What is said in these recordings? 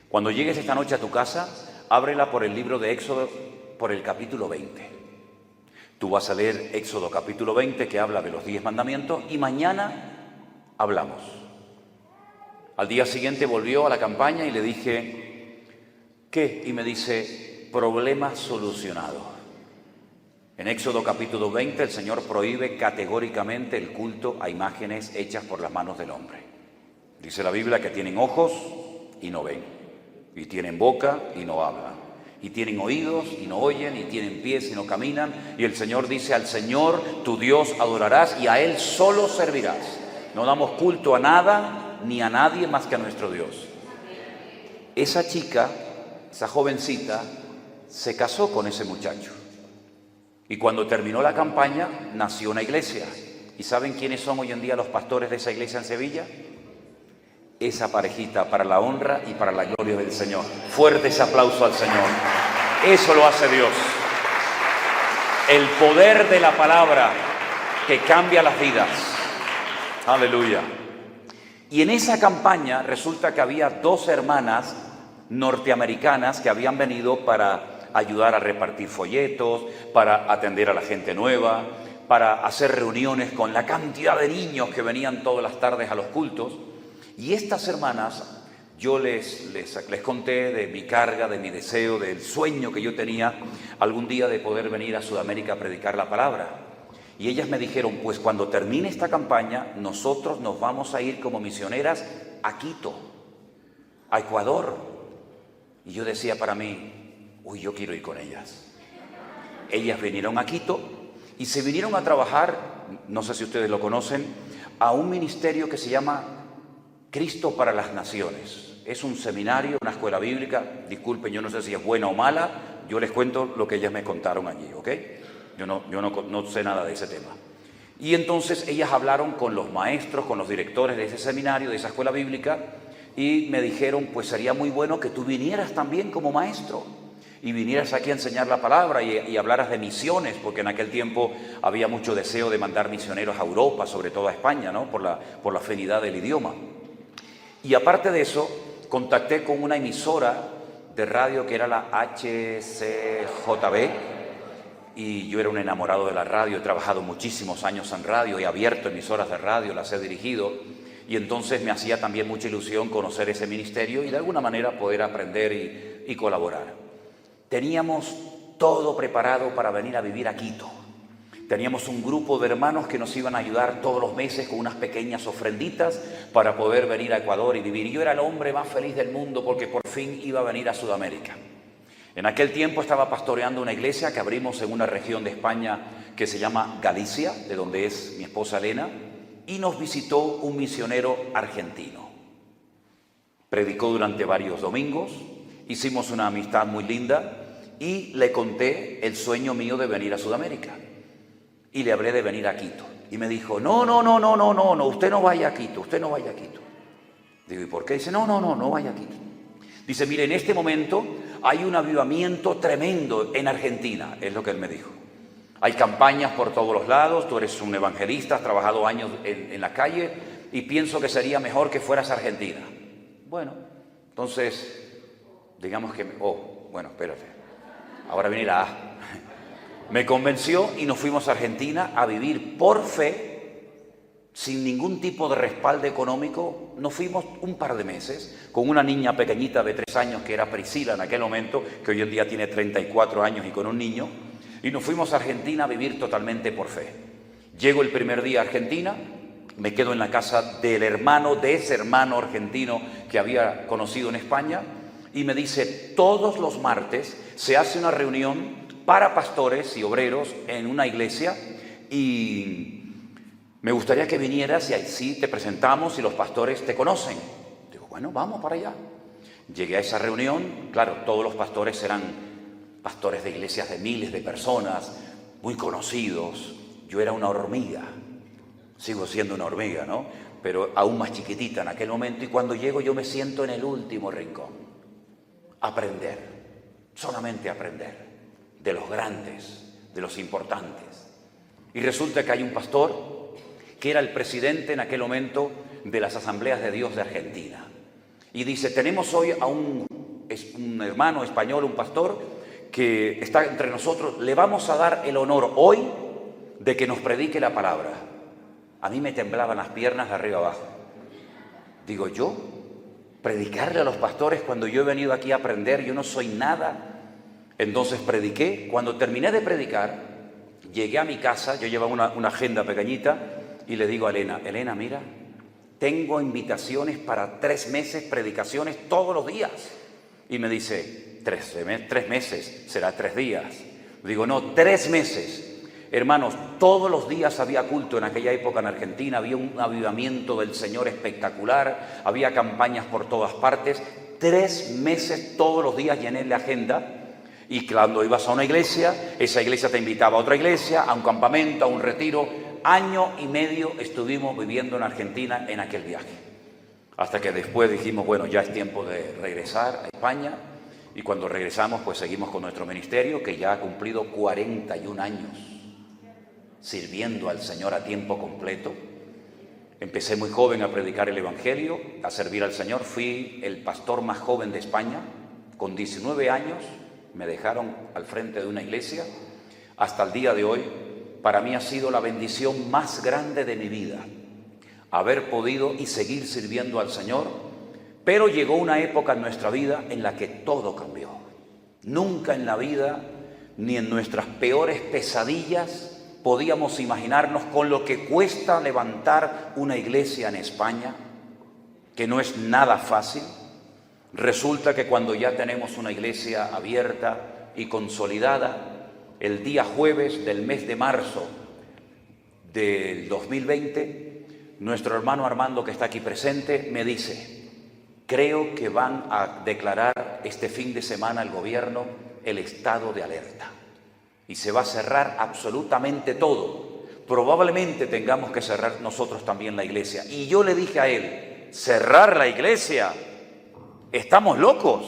Cuando llegues esta noche a tu casa, ábrela por el libro de Éxodo, por el capítulo 20. Tú vas a leer Éxodo capítulo 20, que habla de los 10 mandamientos, y mañana hablamos. Al día siguiente volvió a la campaña y le dije, ¿qué? Y me dice, problema solucionado. En Éxodo capítulo 20 el Señor prohíbe categóricamente el culto a imágenes hechas por las manos del hombre. Dice la Biblia que tienen ojos y no ven, y tienen boca y no hablan, y tienen oídos y no oyen, y tienen pies y no caminan. Y el Señor dice, al Señor tu Dios adorarás y a Él solo servirás. No damos culto a nada ni a nadie más que a nuestro Dios. Esa chica, esa jovencita, se casó con ese muchacho. Y cuando terminó la campaña, nació una iglesia. ¿Y saben quiénes son hoy en día los pastores de esa iglesia en Sevilla? Esa parejita, para la honra y para la gloria del Señor. Fuerte ese aplauso al Señor. Eso lo hace Dios. El poder de la palabra que cambia las vidas. Aleluya. Y en esa campaña resulta que había 2 hermanas norteamericanas que habían venido para ayudar a repartir folletos, para atender a la gente nueva, para hacer reuniones con la cantidad de niños que venían todas las tardes a los cultos. Y estas hermanas, yo les conté de mi carga, de mi deseo, del sueño que yo tenía algún día de poder venir a Sudamérica a predicar la palabra. Y ellas me dijeron, pues cuando termine esta campaña, nosotros nos vamos a ir como misioneras a Quito, a Ecuador. Y yo decía para mí, uy, yo quiero ir con ellas. Ellas vinieron a Quito y se vinieron a trabajar, no sé si ustedes lo conocen, a un ministerio que se llama Cristo para las Naciones. Es un seminario, una escuela bíblica. Disculpen, yo no sé si es buena o mala. Yo les cuento lo que ellas me contaron allí, ¿ok? Yo no sé nada de ese tema. Y entonces ellas hablaron con los maestros, con los directores de ese seminario, de esa escuela bíblica, y me dijeron, pues sería muy bueno que tú vinieras también como maestro y vinieras aquí a enseñar la palabra y hablaras de misiones, porque en aquel tiempo había mucho deseo de mandar misioneros a Europa, sobre todo a España, ¿no? Por la afinidad del idioma. Y aparte de eso, contacté con una emisora de radio que era la HCJB, y yo era un enamorado de la radio. He trabajado muchísimos años en radio, he abierto emisoras de radio, las he dirigido, y entonces me hacía también mucha ilusión conocer ese ministerio y de alguna manera poder aprender y colaborar. Teníamos todo preparado para venir a vivir a Quito. Teníamos un grupo de hermanos que nos iban a ayudar todos los meses con unas pequeñas ofrenditas para poder venir a Ecuador y vivir. Yo era el hombre más feliz del mundo porque por fin iba a venir a Sudamérica. En aquel tiempo estaba pastoreando una iglesia que abrimos en una región de España que se llama Galicia, de donde es mi esposa Elena, y nos visitó un misionero argentino. Predicó durante varios domingos, hicimos una amistad muy linda y le conté el sueño mío de venir a Sudamérica. Y le hablé de venir a Quito. Y me dijo, no, usted no vaya a Quito, usted no vaya a Quito. Digo, ¿y por qué? Dice, no vaya a Quito. Dice, mire, en este momento hay un avivamiento tremendo en Argentina, es lo que él me dijo. Hay campañas por todos los lados, tú eres un evangelista, has trabajado años en la calle y pienso que sería mejor que fueras a Argentina. Bueno, entonces, digamos que, bueno, espérate, ahora viene la A. Me convenció y nos fuimos a Argentina a vivir por fe, sin ningún tipo de respaldo económico. Nos fuimos un par de meses con una niña pequeñita de 3 años que era Priscila en aquel momento, que hoy en día tiene 34 años y con un niño, y nos fuimos a Argentina a vivir totalmente por fe. Llego el primer día a Argentina, me quedo en la casa del hermano, de ese hermano argentino que había conocido en España, y me dice, todos los martes se hace una reunión para pastores y obreros en una iglesia y me gustaría que vinieras y así te presentamos y los pastores te conocen. Digo, bueno, vamos para allá. Llegué a esa reunión, claro, todos los pastores eran pastores de iglesias de miles de personas, muy conocidos. Yo era una hormiga, sigo siendo una hormiga, ¿no? Pero aún más chiquitita en aquel momento, y cuando llego yo me siento en el último rincón. Aprender, solamente aprender. De los grandes, de los importantes. Y resulta que hay un pastor que era el presidente en aquel momento de las Asambleas de Dios de Argentina. Y dice, tenemos hoy a un es un hermano español, un pastor, que está entre nosotros, le vamos a dar el honor hoy de que nos predique la palabra. A mí me temblaban las piernas de arriba abajo. Digo, yo, predicarle a los pastores cuando yo he venido aquí a aprender, yo no soy nada. Entonces prediqué. Cuando terminé de predicar, llegué a mi casa, yo llevaba una agenda pequeñita, y le digo a Elena, Elena, mira, tengo invitaciones para 3 meses, predicaciones todos los días. Y me dice, 3 meses, será 3 días. Digo, no, 3 meses. Hermanos, todos los días había culto en aquella época en Argentina, había un avivamiento del Señor espectacular, había campañas por todas partes. 3 meses todos los días llené la agenda. Y cuando ibas a una iglesia, esa iglesia te invitaba a otra iglesia, a un campamento, a un retiro. Año y medio estuvimos viviendo en Argentina en aquel viaje. Hasta que después dijimos, bueno, ya es tiempo de regresar a España. Y cuando regresamos, pues seguimos con nuestro ministerio, que ya ha cumplido 41 años sirviendo al Señor a tiempo completo. Empecé muy joven a predicar el Evangelio, a servir al Señor. Fui el pastor más joven de España. Con 19 años me dejaron al frente de una iglesia. Hasta el día de hoy, para mí ha sido la bendición más grande de mi vida, haber podido y seguir sirviendo al Señor. Pero llegó una época en nuestra vida en la que todo cambió. Nunca en la vida, ni en nuestras peores pesadillas, podíamos imaginarnos con lo que cuesta levantar una iglesia en España, que no es nada fácil. Resulta que cuando ya tenemos una iglesia abierta y consolidada, el día jueves del mes de marzo del 2020, nuestro hermano Armando, que está aquí presente, me dice, creo que van a declarar este fin de semana el gobierno el estado de alerta y se va a cerrar absolutamente todo. Probablemente tengamos que cerrar nosotros también la iglesia. Y yo le dije a él, ¿cerrar la iglesia? ¿Estamos locos?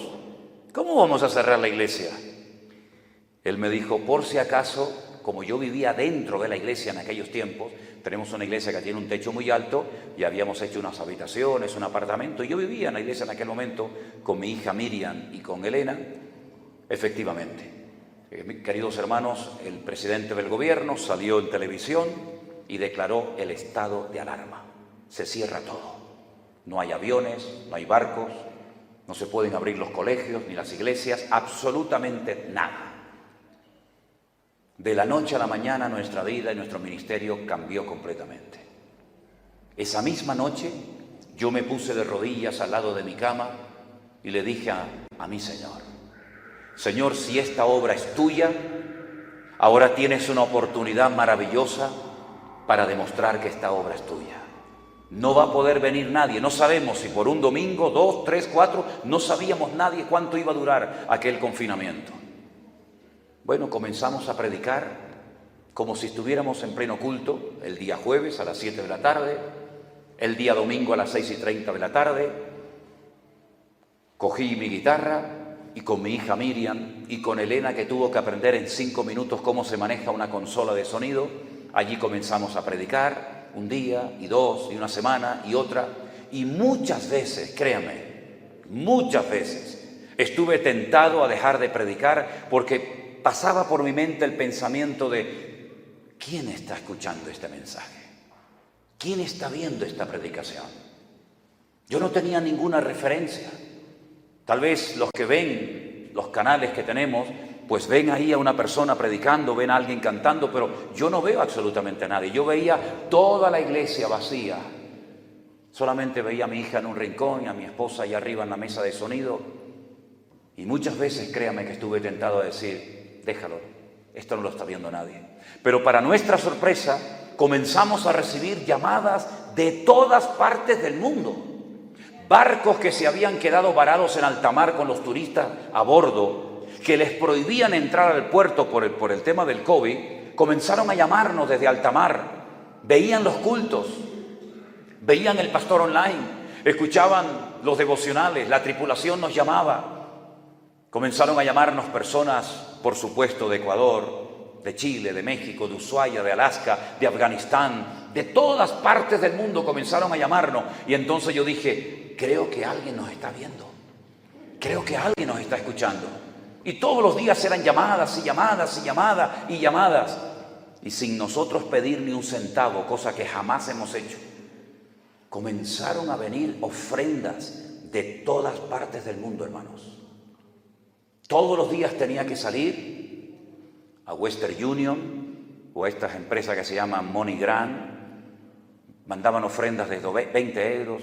¿Cómo vamos a cerrar la iglesia? Él me dijo, por si acaso, como yo vivía dentro de la iglesia en aquellos tiempos, tenemos una iglesia que tiene un techo muy alto y habíamos hecho unas habitaciones, un apartamento, y yo vivía en la iglesia en aquel momento con mi hija Miriam y con Elena. Efectivamente, queridos hermanos, el presidente del gobierno salió en televisión y declaró el estado de alarma. Se cierra todo. No hay aviones, no hay barcos, no se pueden abrir los colegios ni las iglesias, absolutamente nada. De la noche a la mañana nuestra vida y nuestro ministerio cambió completamente. Esa misma noche yo me puse de rodillas al lado de mi cama y le dije a mi Señor, Señor, si esta obra es tuya, ahora tienes una oportunidad maravillosa para demostrar que esta obra es tuya. No va a poder venir nadie, no sabemos si por un domingo, 2, 3, 4, no sabíamos nadie cuánto iba a durar aquel confinamiento. Bueno, comenzamos a predicar como si estuviéramos en pleno culto, el día jueves a las 7 de la tarde, el día domingo a las 6:30 de la tarde. Cogí mi guitarra y con mi hija Miriam y con Elena, que tuvo que aprender en 5 minutos cómo se maneja una consola de sonido, allí comenzamos a predicar un día y 2 y una semana y otra. Y muchas veces, créame, muchas veces estuve tentado a dejar de predicar porque pasaba por mi mente el pensamiento de ¿quién está escuchando este mensaje? ¿Quién está viendo esta predicación? Yo no tenía ninguna referencia. Tal vez los que ven los canales que tenemos, pues ven ahí a una persona predicando, ven a alguien cantando, pero yo no veo absolutamente a nadie. Yo veía toda la iglesia vacía. Solamente veía a mi hija en un rincón y a mi esposa allá arriba en la mesa de sonido. Y muchas veces, créame, que estuve tentado a decir, déjalo, esto no lo está viendo nadie. Pero para nuestra sorpresa, comenzamos a recibir llamadas de todas partes del mundo. Barcos que se habían quedado varados en alta mar con los turistas a bordo, que les prohibían entrar al puerto por el tema del COVID, comenzaron a llamarnos desde alta mar. Veían los cultos, veían el pastor online, escuchaban los devocionales, la tripulación nos llamaba. Comenzaron a llamarnos personas, por supuesto, de Ecuador, de Chile, de México, de Ushuaia, de Alaska, de Afganistán, de todas partes del mundo comenzaron a llamarnos. Y entonces yo dije, creo que alguien nos está viendo. Creo que alguien nos está escuchando. Y todos los días eran llamadas y llamadas y llamadas y llamadas. Y sin nosotros pedir ni un centavo, cosa que jamás hemos hecho, comenzaron a venir ofrendas de todas partes del mundo, hermanos. Todos los días tenía que salir a Western Union o a estas empresas que se llaman MoneyGram. Mandaban ofrendas de 20 euros,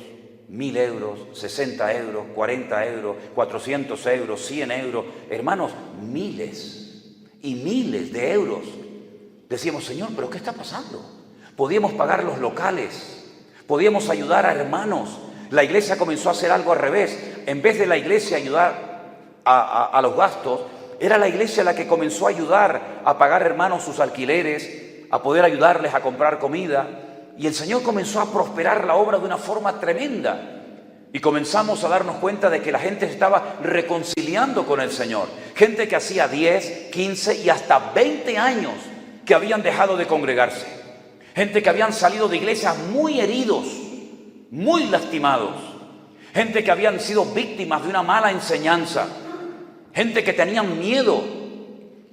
1000 euros, 60 euros, 40 euros, 400 euros, 100 euros. Hermanos, miles y miles de euros. Decíamos, Señor, ¿pero qué está pasando? Podíamos pagar los locales, podíamos ayudar a hermanos. La iglesia comenzó a hacer algo al revés. En vez de la iglesia ayudar a los gastos, era la iglesia la que comenzó a ayudar a pagar, hermanos, sus alquileres, a poder ayudarles a comprar comida. Y el Señor comenzó a prosperar la obra de una forma tremenda. Y comenzamos a darnos cuenta de que la gente se estaba reconciliando con el Señor. Gente que hacía 10, 15 y hasta 20 años que habían dejado de congregarse. Gente que habían salido de iglesias muy heridos, muy lastimados. Gente que habían sido víctimas de una mala enseñanza. Gente que tenían miedo.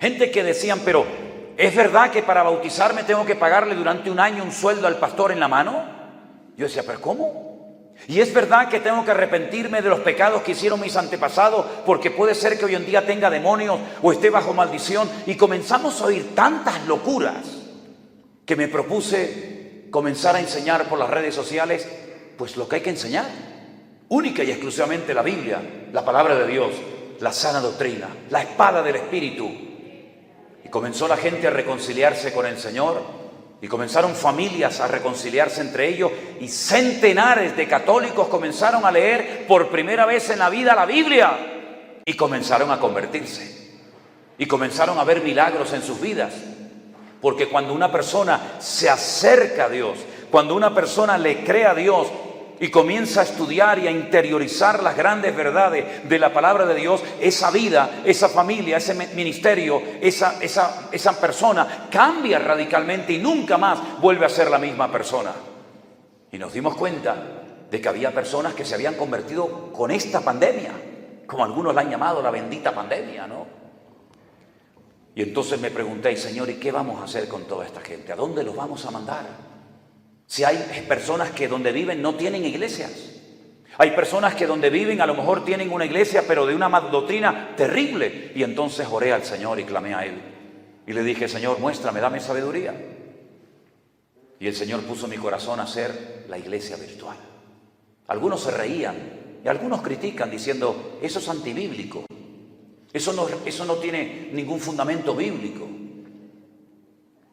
Gente que decían, pero ¿es verdad que para bautizarme tengo que pagarle durante un año un sueldo al pastor en la mano? Yo decía, ¿pero cómo? ¿Y es verdad que tengo que arrepentirme de los pecados que hicieron mis antepasados? Porque puede ser que hoy en día tenga demonios o esté bajo maldición. Y comenzamos a oír tantas locuras que me propuse comenzar a enseñar por las redes sociales, pues lo que hay que enseñar. Única y exclusivamente la Biblia, la palabra de Dios, la sana doctrina, la espada del Espíritu. Y comenzó la gente a reconciliarse con el Señor, y comenzaron familias a reconciliarse entre ellos, y centenares de católicos comenzaron a leer por primera vez en la vida la Biblia, y comenzaron a convertirse, y comenzaron a ver milagros en sus vidas. Porque cuando una persona se acerca a Dios, cuando una persona le cree a Dios, y comienza a estudiar y a interiorizar las grandes verdades de la palabra de Dios, esa vida, esa familia, ese ministerio, esa persona cambia radicalmente y nunca más vuelve a ser la misma persona. Y nos dimos cuenta de que había personas que se habían convertido con esta pandemia, como algunos la han llamado la bendita pandemia, ¿no? Y entonces me pregunté, Señor, ¿y qué vamos a hacer con toda esta gente? ¿A dónde los vamos a mandar? Si hay personas que donde viven no tienen iglesias. Hay personas que donde viven a lo mejor tienen una iglesia, pero de una doctrina terrible. Y entonces oré al Señor y clamé a Él. Y le dije, Señor, muéstrame, dame sabiduría. Y el Señor puso en mi corazón a hacer la iglesia virtual. Algunos se reían y algunos critican diciendo, eso es antibíblico. Eso no tiene ningún fundamento bíblico.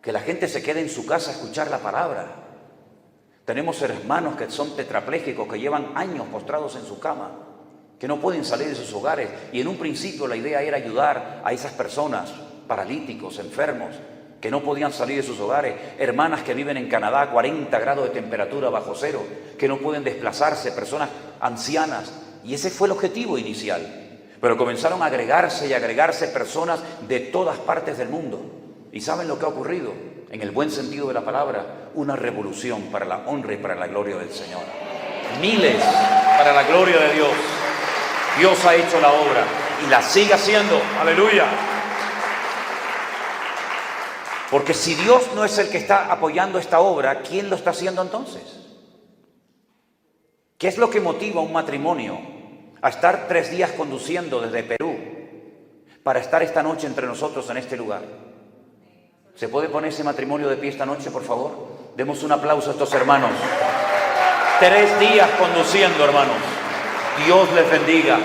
Que la gente se quede en su casa a escuchar la palabra. Tenemos hermanos que son tetraplégicos, que llevan años postrados en su cama, que no pueden salir de sus hogares. Y en un principio la idea era ayudar a esas personas, paralíticos, enfermos, que no podían salir de sus hogares. Hermanas que viven en Canadá, 40 grados de temperatura bajo cero, que no pueden desplazarse, personas ancianas. Y ese fue el objetivo inicial. Pero comenzaron a agregarse y agregarse personas de todas partes del mundo. ¿Y saben lo que ha ocurrido? En el buen sentido de la palabra, una revolución para la honra y para la gloria del Señor. Miles para la gloria de Dios. Dios ha hecho la obra y la sigue haciendo. ¡Aleluya! Porque si Dios no es el que está apoyando esta obra, ¿quién lo está haciendo entonces? ¿Qué es lo que motiva a un matrimonio a estar 3 días conduciendo desde Perú para estar esta noche entre nosotros en este lugar? ¿Se puede poner ese matrimonio de pie esta noche, por favor? Demos un aplauso a estos hermanos. 3 días conduciendo, hermanos. Dios les bendiga.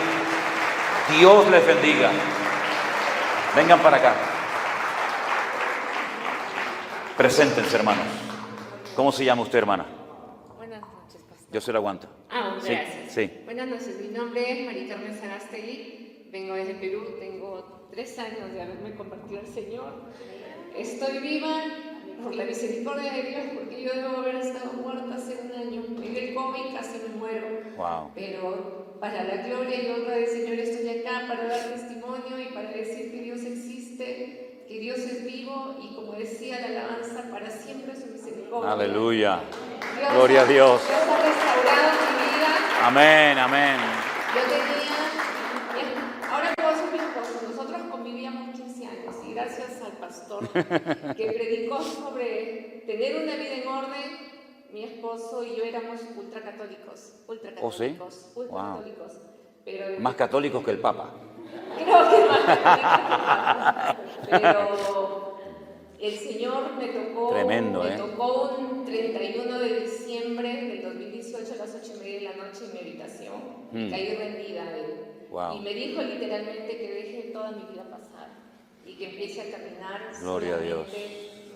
Dios les bendiga. Vengan para acá. Preséntense, hermanos. ¿Cómo se llama usted, hermana? Buenas noches, pastor. Yo se lo aguanto. Gracias. Sí. Buenas noches, mi nombre es María Carmen Sarastegui. Vengo desde Perú, tengo 3 años de haberme convertido al Señor. Estoy viva por la misericordia de Dios, porque yo debo haber estado muerta hace 1 año. En el coma y casi me muero. Wow. Pero para la gloria y honra del Señor estoy acá para dar testimonio y para decir que Dios existe, que Dios es vivo y, como decía la alabanza, para siempre su misericordia. Aleluya. Gloria a Dios. Dios ha restaurado mi vida. Amén, amén. Yo tenía, mi pastor, que predicó sobre tener una vida en orden. Mi esposo y yo éramos ultracatólicos. ¿Oh, sí? Ultracatólicos. Pero Más católicos que el Papa. creo que más católicos que el Papa. Pero el Señor me tocó, Tremendo, me tocó un 31 de diciembre del 2018 a las 8:30 de la noche en mi habitación. Y caí rendida a Él. Wow. Y me dijo literalmente que deje toda mi vida pasar y que empiece a caminar Gloria a Dios.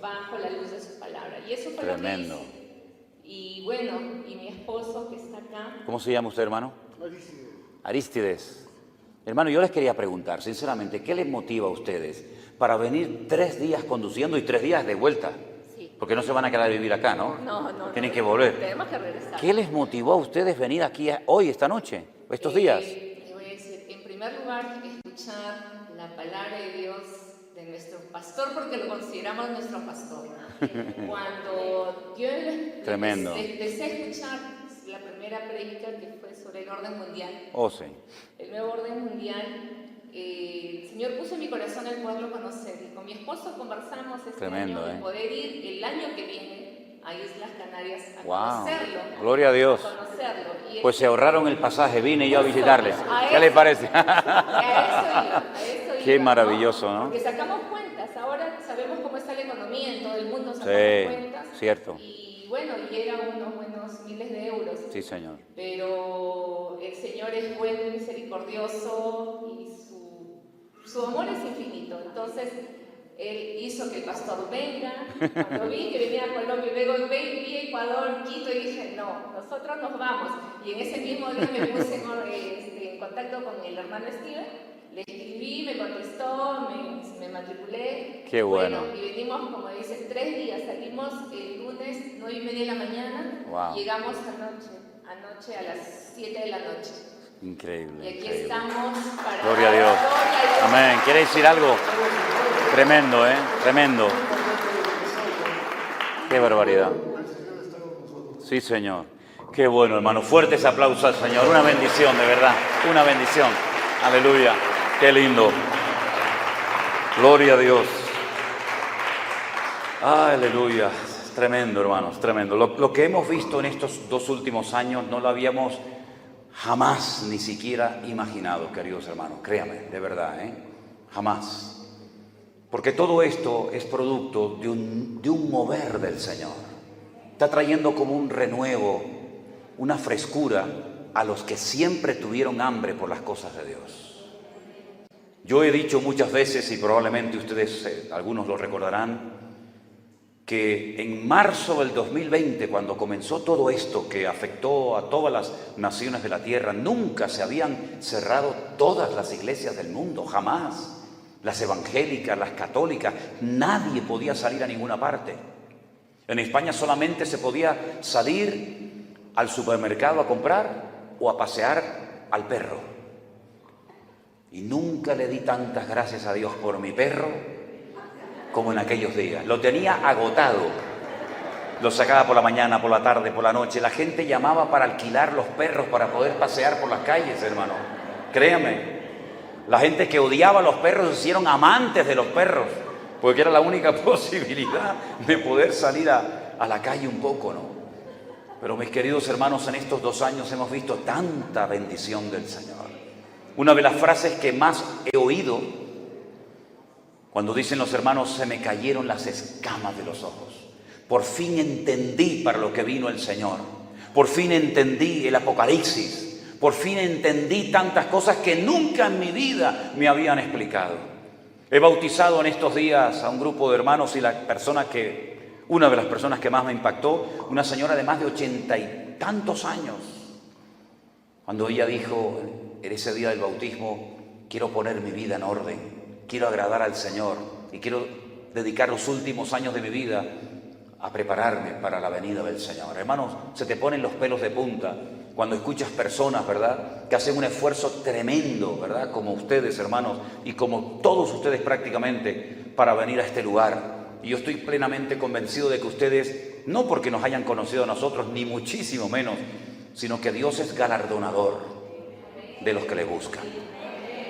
bajo la luz de su palabra. Y eso fue Tremendo. lo que hice. Y bueno, y mi esposo que está acá. ¿Cómo se llama usted, hermano? Arístides. Hermano, yo les quería preguntar, sinceramente, ¿qué les motiva a ustedes para venir 3 días conduciendo y 3 días de vuelta? Sí. Porque no se van a quedar a vivir acá, ¿no? No. Tienen que volver. Tenemos que regresar. ¿Qué les motivó a ustedes venir aquí hoy, esta noche, estos días? Le voy a decir, en primer lugar, escuchar la palabra de Dios de nuestro pastor, porque lo consideramos nuestro pastor. Cuando yo Tremendo. empecé a escuchar la primera predica que fue sobre el orden mundial, Oh, sí. el nuevo orden mundial, el Señor puso en mi corazón el poderlo conocer. Y con mi esposo conversamos este Tremendo, año de poder ir el año que viene a Islas Canarias a Wow. conocerlo. Gloria a Dios. A conocerlo. Y Pues se ahorraron el pasaje, vine yo a visitarles. A ¿Qué les parece? a eso iba, Qué maravilloso, ¿no? Porque sacamos cuentas, ahora sabemos cómo está la economía en todo el mundo, sacamos Sí, cuentas. cierto. Y bueno, y eran unos buenos miles de euros. Sí, Señor. Pero el Señor es bueno y misericordioso y su amor es infinito. Entonces, Él hizo que el pastor venga. Cuando vi que venía a Colombia, luego vi Ecuador, Quito, y dije, no, nosotros nos vamos. Y en ese mismo día me puse en contacto con el hermano Steven. Le escribí, me contestó, me matriculé. Qué bueno. Y venimos, como dice, 3 días. Salimos el lunes 9:30 de la mañana. Wow. Llegamos anoche a las 7 de la noche. Increíble. Y aquí Increíble. estamos para Gloria a Dios. Amén. ¿Quiere decir algo? Tremendo, ¿eh? Tremendo. Qué barbaridad. Sí, Señor. Qué bueno, hermano. Fuertes aplausos al Señor. Una bendición, de verdad. Una bendición. Aleluya. Qué lindo. Gloria a Dios. Aleluya. Tremendo, hermanos. Tremendo. Lo que hemos visto en estos 2 últimos años no lo habíamos jamás ni siquiera imaginado, queridos hermanos. Créame, de verdad, ¿eh? Jamás. Porque todo esto es producto de un mover del Señor. Está trayendo como un renuevo, una frescura a los que siempre tuvieron hambre por las cosas de Dios. Yo he dicho muchas veces, y probablemente ustedes, algunos lo recordarán, que en marzo del 2020, cuando comenzó todo esto que afectó a todas las naciones de la tierra, nunca se habían cerrado todas las iglesias del mundo, jamás. Las evangélicas, las católicas, nadie podía salir a ninguna parte. En España solamente se podía salir al supermercado a comprar o a pasear al perro. Y nunca le di tantas gracias a Dios por mi perro como en aquellos días. Lo tenía agotado. Lo sacaba por la mañana, por la tarde, por la noche. La gente llamaba para alquilar los perros para poder pasear por las calles, hermano. Créame. La gente que odiaba a los perros se hicieron amantes de los perros, porque era la única posibilidad de poder salir a la calle un poco, ¿no? Pero mis queridos hermanos, en estos 2 años hemos visto tanta bendición del Señor. Una de las frases que más he oído, cuando dicen los hermanos, se me cayeron las escamas de los ojos. Por fin entendí para lo que vino el Señor. Por fin entendí el Apocalipsis. Por fin entendí tantas cosas que nunca en mi vida me habían explicado. He bautizado en estos días a un grupo de hermanos y una de las personas que más me impactó, una señora de más de 80 y tantos años. Cuando ella dijo, en ese día del bautismo, quiero poner mi vida en orden, quiero agradar al Señor y quiero dedicar los últimos años de mi vida a prepararme para la venida del Señor. Hermanos, se te ponen los pelos de punta cuando escuchas personas, ¿verdad?, que hacen un esfuerzo tremendo, ¿verdad?, como ustedes, hermanos, y como todos ustedes prácticamente, para venir a este lugar. Y yo estoy plenamente convencido de que ustedes, no porque nos hayan conocido a nosotros, ni muchísimo menos, sino que Dios es galardonador de los que le buscan.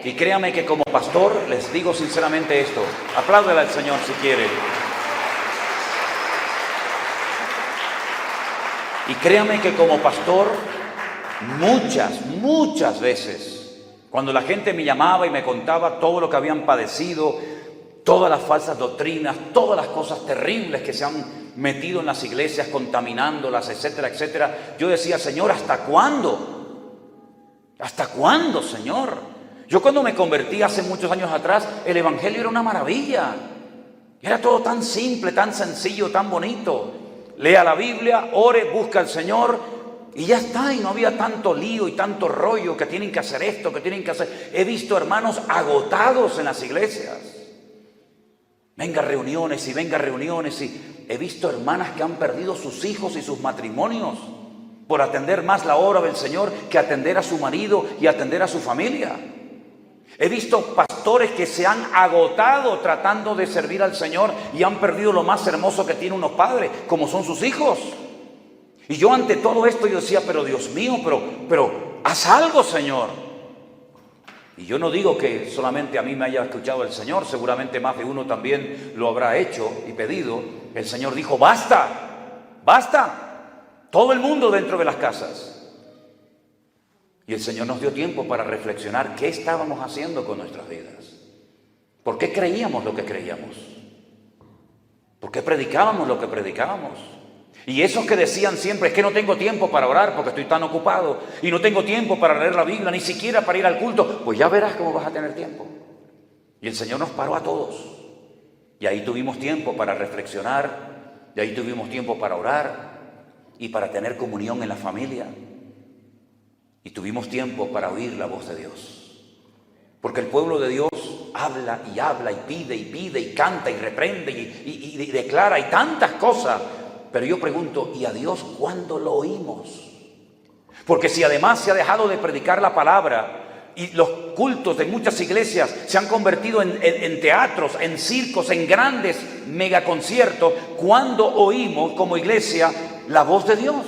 Y créame que como pastor les digo sinceramente esto. Apláudele al Señor si quiere. Y créame que como pastor, muchas veces, cuando la gente me llamaba y me contaba todo lo que habían padecido, todas las falsas doctrinas, todas las cosas terribles que se han metido en las iglesias, contaminándolas, etcétera, etcétera, yo decía, Señor, ¿hasta cuándo? ¿Hasta cuándo, Señor? Yo cuando me convertí hace muchos años atrás, el evangelio era una maravilla. Era todo tan simple, tan sencillo, tan bonito. Lea la Biblia, ore, busca al Señor y ya está. Y no había tanto lío y tanto rollo que tienen que hacer esto, que tienen que hacer. He visto hermanos agotados en las iglesias. Venga reuniones y he visto hermanas que han perdido sus hijos y sus matrimonios por atender más la obra del Señor que atender a su marido y atender a su familia. He visto pastores que se han agotado tratando de servir al Señor y han perdido lo más hermoso que tienen unos padres, como son sus hijos. Y yo ante todo esto yo decía, pero Dios mío, pero haz algo, Señor. Y yo no digo que solamente a mí me haya escuchado el Señor, seguramente más de uno también lo habrá hecho y pedido. El Señor dijo, basta, todo el mundo dentro de las casas. Y el Señor nos dio tiempo para reflexionar qué estábamos haciendo con nuestras vidas. ¿Por qué creíamos lo que creíamos? ¿Por qué predicábamos lo que predicábamos? Y esos que decían siempre, es que no tengo tiempo para orar porque estoy tan ocupado y no tengo tiempo para leer la Biblia, ni siquiera para ir al culto, pues ya verás cómo vas a tener tiempo. Y el Señor nos paró a todos. Y ahí tuvimos tiempo para reflexionar, y ahí tuvimos tiempo para orar y para tener comunión en la familia. Y tuvimos tiempo para oír la voz de Dios. Porque el pueblo de Dios habla y pide y canta y reprende y declara y tantas cosas. Pero yo pregunto, ¿y a Dios cuándo lo oímos? Porque si además se ha dejado de predicar la palabra y los cultos de muchas iglesias se han convertido en teatros, en circos, en grandes megaconciertos, ¿cuándo oímos como iglesia la voz de Dios?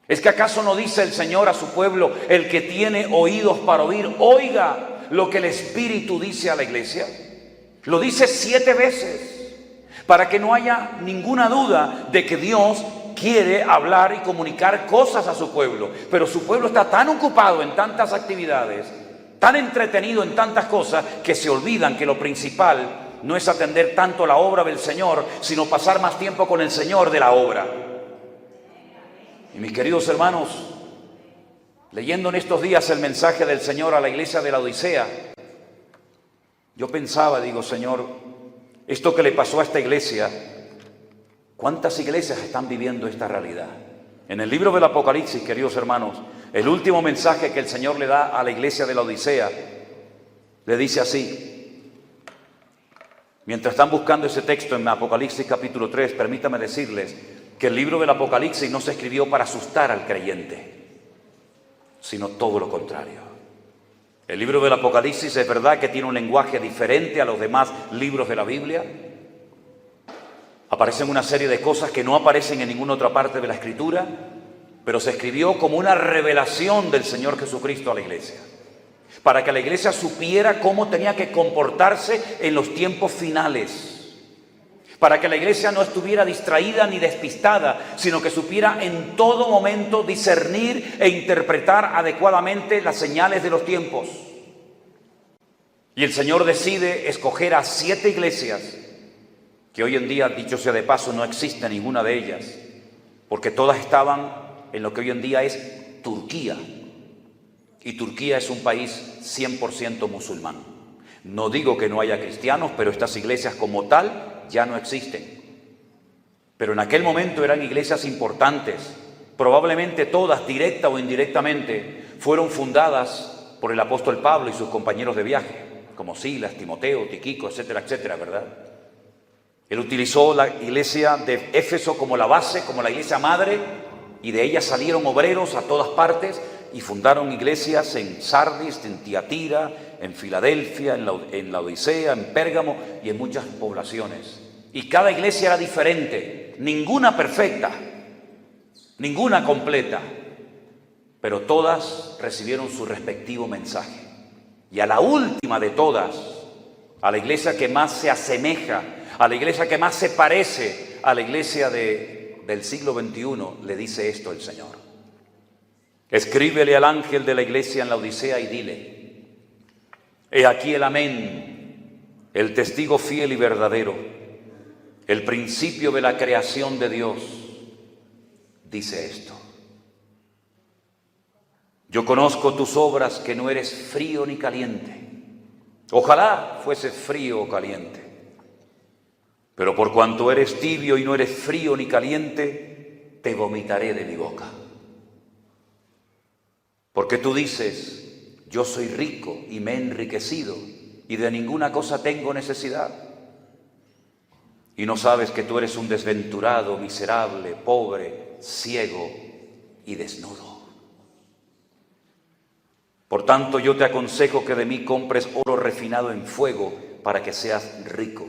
¿Es que acaso no dice el Señor a su pueblo, el que tiene oídos para oír, oiga lo que el Espíritu dice a la iglesia? Lo dice 7 veces, para que no haya ninguna duda de que Dios quiere hablar y comunicar cosas a su pueblo. Pero su pueblo está tan ocupado en tantas actividades, tan entretenido en tantas cosas, que se olvidan que lo principal no es atender tanto la obra del Señor, sino pasar más tiempo con el Señor de la obra. Y mis queridos hermanos, leyendo en estos días el mensaje del Señor a la iglesia de la Odisea, yo pensaba, digo, Señor, esto que le pasó a esta iglesia, ¿cuántas iglesias están viviendo esta realidad? En el libro del Apocalipsis, queridos hermanos, el último mensaje que el Señor le da a la iglesia de la Odisea, le dice así. Mientras están buscando ese texto en Apocalipsis capítulo 3, permítame decirles que el libro del Apocalipsis no se escribió para asustar al creyente, sino todo lo contrario. El libro del Apocalipsis es verdad que tiene un lenguaje diferente a los demás libros de la Biblia. Aparecen una serie de cosas que no aparecen en ninguna otra parte de la Escritura, pero se escribió como una revelación del Señor Jesucristo a la iglesia, para que la iglesia supiera cómo tenía que comportarse en los tiempos finales, para que la iglesia no estuviera distraída ni despistada, sino que supiera en todo momento discernir e interpretar adecuadamente las señales de los tiempos. Y el Señor decide escoger a 7 iglesias, que hoy en día, dicho sea de paso, no existe ninguna de ellas, porque todas estaban en lo que hoy en día es Turquía. Y Turquía es un país 100% musulmán. No digo que no haya cristianos, pero estas iglesias como tal ya no existen. Pero en aquel momento eran iglesias importantes. Probablemente todas, directa o indirectamente, fueron fundadas por el apóstol Pablo y sus compañeros de viaje, como Silas, Timoteo, Tíquico, etcétera, etcétera, ¿verdad? Él utilizó la iglesia de Éfeso como la base, como la iglesia madre, y de ella salieron obreros a todas partes y fundaron iglesias en Sardis, en Tiatira, en Filadelfia, en la Odisea, en Pérgamo y en muchas poblaciones. Y cada iglesia era diferente, ninguna perfecta, ninguna completa, pero todas recibieron su respectivo mensaje. y a la última de todas, a la iglesia que más se asemeja, a la iglesia que más se parece a la iglesia del siglo XXI, le dice esto el Señor. Escríbele al ángel de la iglesia en la Odisea y dile: he aquí el amén, el testigo fiel y verdadero, el principio de la creación de Dios, dice esto: yo conozco tus obras, que no eres frío ni caliente. Ojalá fueses frío o caliente. Pero por cuanto eres tibio y no eres frío ni caliente, te vomitaré de mi boca. Porque tú dices: yo soy rico y me he enriquecido y de ninguna cosa tengo necesidad. Y no sabes que tú eres un desventurado, miserable, pobre, ciego y desnudo. Por tanto, yo te aconsejo que de mí compres oro refinado en fuego para que seas rico,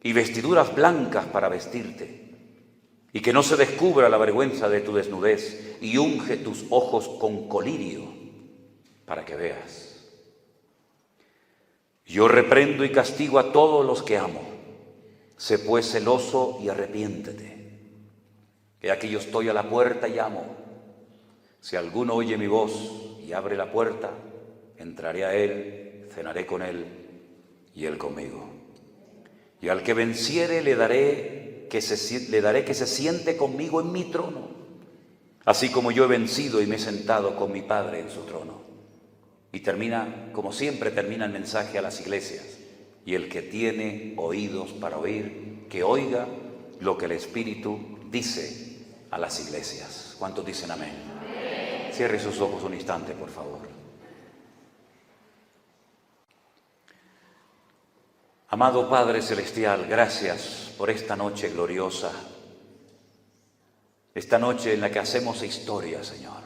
y vestiduras blancas para vestirte, y que no se descubra la vergüenza de tu desnudez, y unge tus ojos con colirio para que veas. Yo reprendo y castigo a todos los que amo. Sé pues celoso y arrepiéntete. He aquí yo estoy a la puerta y llamo. Si alguno oye mi voz y abre la puerta, entraré a él, cenaré con él y él conmigo. Y al que venciere le daré que se siente conmigo en mi trono, así como yo he vencido y me he sentado con mi Padre en su trono. Y termina, como siempre termina el mensaje a las iglesias: y el que tiene oídos para oír, que oiga lo que el Espíritu dice a las iglesias. ¿Cuántos dicen amén? Cierre sus ojos un instante, por favor. Amado Padre Celestial, gracias por esta noche gloriosa, esta noche en la que hacemos historia, Señor.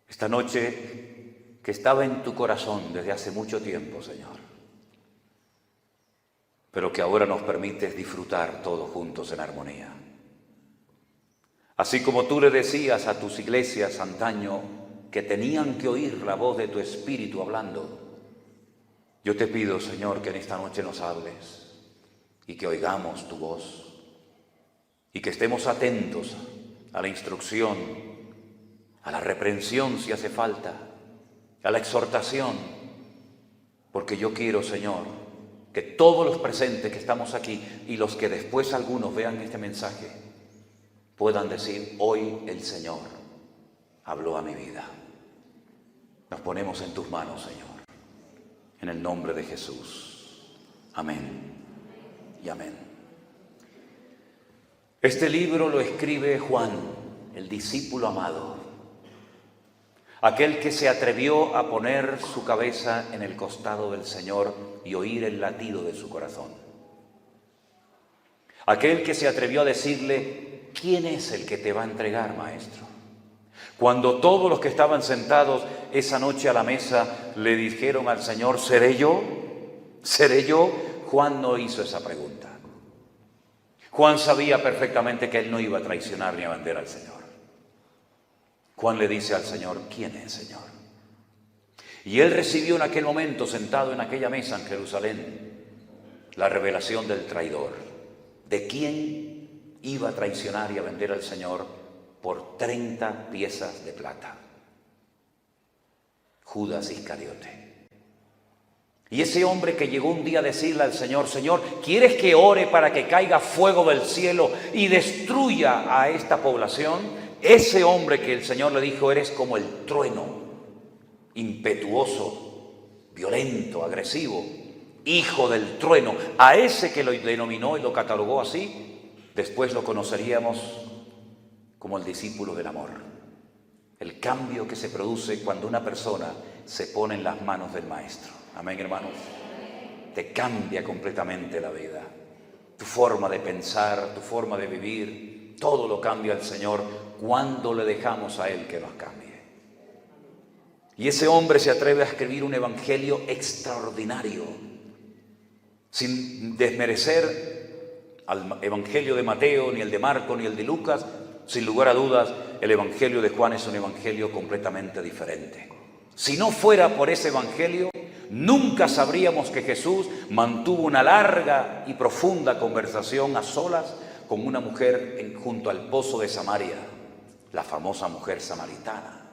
Esta noche que estaba en tu corazón desde hace mucho tiempo, Señor, pero que ahora nos permites disfrutar todos juntos en armonía. Así como tú le decías a tus iglesias antaño que tenían que oír la voz de tu Espíritu hablando, yo te pido, Señor, que en esta noche nos hables y que oigamos tu voz y que estemos atentos a la instrucción, a la reprensión si hace falta, a la exhortación, porque yo quiero, Señor, que todos los presentes que estamos aquí y los que después algunos vean este mensaje puedan decir: hoy el Señor habló a mi vida. Nos ponemos en tus manos, Señor, en el nombre de Jesús. Amén y amén. Este libro lo escribe Juan, el discípulo amado, aquel que se atrevió a poner su cabeza en el costado del Señor y oír el latido de su corazón. Aquel que se atrevió a decirle: ¿quién es el que te va a entregar, maestro? Cuando todos los que estaban sentados esa noche a la mesa le dijeron al Señor: ¿seré yo? ¿Seré yo? Juan no hizo esa pregunta. Juan sabía perfectamente que él no iba a traicionar ni a vender al Señor. Juan le dice al Señor: ¿quién es, Señor? Y él recibió en aquel momento, sentado en aquella mesa en Jerusalén, la revelación del traidor, de quién iba a traicionar y a vender al Señor por 30 piezas de plata. Judas Iscariote. Y ese hombre que llegó un día a decirle al Señor: Señor, ¿quieres que ore para que caiga fuego del cielo y destruya a esta población? Ese hombre que el Señor le dijo: eres como el trueno, impetuoso, violento, agresivo, hijo del trueno. A ese que lo denominó y lo catalogó así, después lo conoceríamos como el discípulo del amor. El cambio que se produce cuando una persona se pone en las manos del Maestro. Amén, hermanos. Te cambia completamente la vida. Tu forma de pensar, tu forma de vivir, todo lo cambia el Señor cuando le dejamos a Él que nos cambie. Y ese hombre se atreve a escribir un evangelio extraordinario, sin desmerecer al evangelio de Mateo, ni el de Marco, ni el de Lucas. Sin lugar a dudas, el evangelio de Juan es un evangelio completamente diferente. Si no fuera por ese evangelio, nunca sabríamos que Jesús mantuvo una larga y profunda conversación a solas con una mujer junto al pozo de Samaria, la famosa mujer samaritana.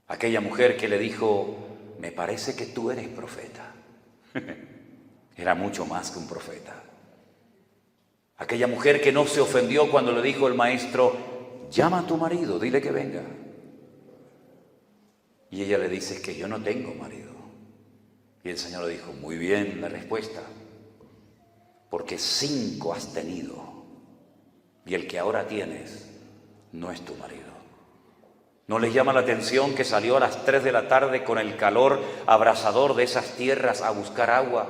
Aquella mujer que le dijo: me parece que tú eres profeta. Era mucho más que un profeta. Aquella mujer que no se ofendió cuando le dijo el maestro: llama a tu marido, dile que venga. Y ella le dice: es que yo no tengo marido. Y el Señor le dijo: muy bien la respuesta, porque 5 has tenido y el que ahora tienes no es tu marido. ¿No les llama la atención que salió a las 3 de la tarde con el calor abrasador de esas tierras a buscar agua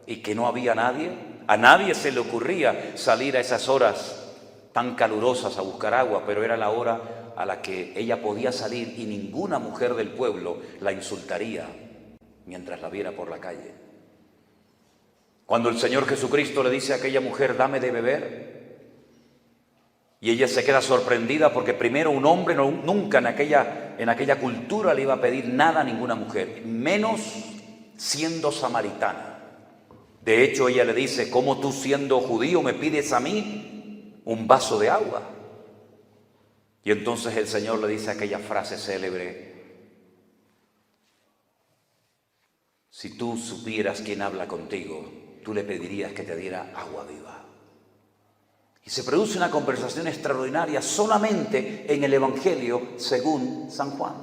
y que no había nadie? A nadie se le ocurría salir a esas horas tan calurosas a buscar agua, pero era la hora a la que ella podía salir y ninguna mujer del pueblo la insultaría mientras la viera por la calle. Cuando el Señor Jesucristo le dice a aquella mujer: dame de beber, y ella se queda sorprendida porque primero un hombre nunca en aquella cultura le iba a pedir nada a ninguna mujer, menos siendo samaritana. De hecho, ella le dice: ¿cómo tú siendo judío me pides a mí un vaso de agua? Y entonces el Señor le dice aquella frase célebre: si tú supieras quién habla contigo, tú le pedirías que te diera agua viva. Y se produce una conversación extraordinaria solamente en el Evangelio según San Juan.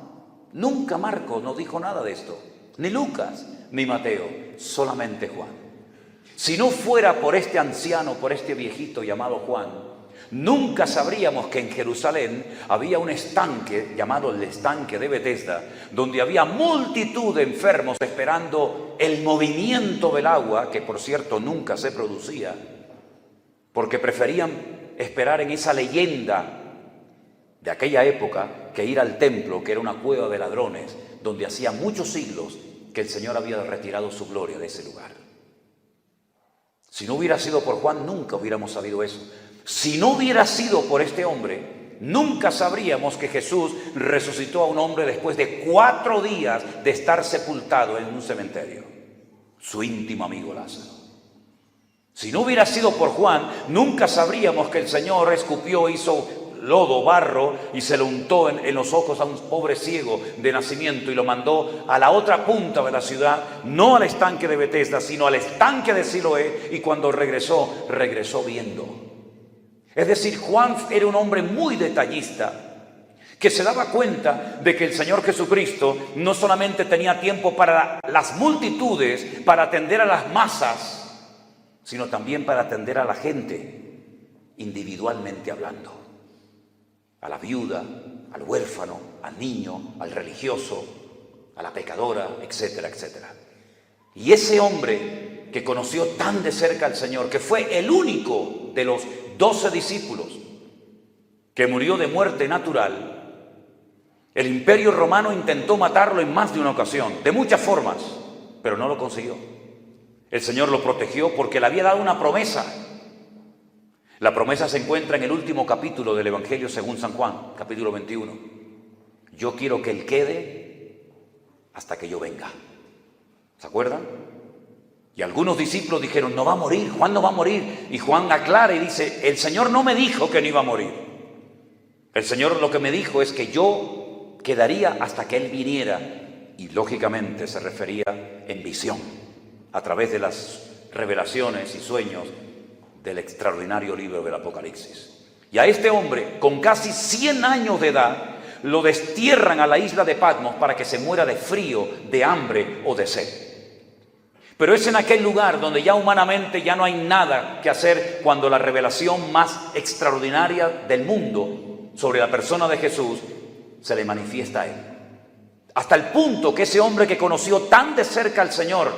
Nunca Marcos nos dijo nada de esto, ni Lucas, ni Mateo, solamente Juan. Si no fuera por este anciano, por este viejito llamado Juan, nunca sabríamos que en Jerusalén había un estanque llamado el estanque de Betesda, donde había multitud de enfermos esperando el movimiento del agua, que por cierto nunca se producía, porque preferían esperar en esa leyenda de aquella época que ir al templo, que era una cueva de ladrones, donde hacía muchos siglos que el Señor había retirado su gloria de ese lugar. Si no hubiera sido por Juan, nunca hubiéramos sabido eso. Si no hubiera sido por este hombre, nunca sabríamos que Jesús resucitó a un hombre después de 4 días de estar sepultado en un cementerio, su íntimo amigo Lázaro. Si no hubiera sido por Juan, nunca sabríamos que el Señor escupió, hizo lodo, barro y se lo untó en los ojos a un pobre ciego de nacimiento y lo mandó a la otra punta de la ciudad, no al estanque de Betesda, sino al estanque de Siloé, y cuando regresó viendo. Es decir, Juan era un hombre muy detallista, que se daba cuenta de que el Señor Jesucristo no solamente tenía tiempo para las multitudes, para atender a las masas, sino también para atender a la gente, individualmente hablando. A la viuda, al huérfano, al niño, al religioso, a la pecadora, etcétera, etcétera. Y ese hombre que conoció tan de cerca al Señor, que fue el único de los 12 discípulos que murió de muerte natural, el Imperio Romano intentó matarlo en más de una ocasión, de muchas formas, pero no lo consiguió. El Señor lo protegió porque le había dado una promesa. La promesa se encuentra en el último capítulo del Evangelio según San Juan, capítulo 21. Yo quiero que Él quede hasta que yo venga. ¿Se acuerdan? Y algunos discípulos dijeron: no va a morir, Juan no va a morir. Y Juan aclara y dice: el Señor no me dijo que no iba a morir. El Señor lo que me dijo es que yo quedaría hasta que Él viniera. Y lógicamente se refería en visión, a través de las revelaciones y sueños del extraordinario libro del Apocalipsis. Y a este hombre, con casi 100 años de edad, lo destierran a la isla de Patmos para que se muera de frío, de hambre o de sed. Pero es en aquel lugar donde ya humanamente ya no hay nada que hacer, cuando la revelación más extraordinaria del mundo sobre la persona de Jesús se le manifiesta a él. Hasta el punto que ese hombre que conoció tan de cerca al Señor,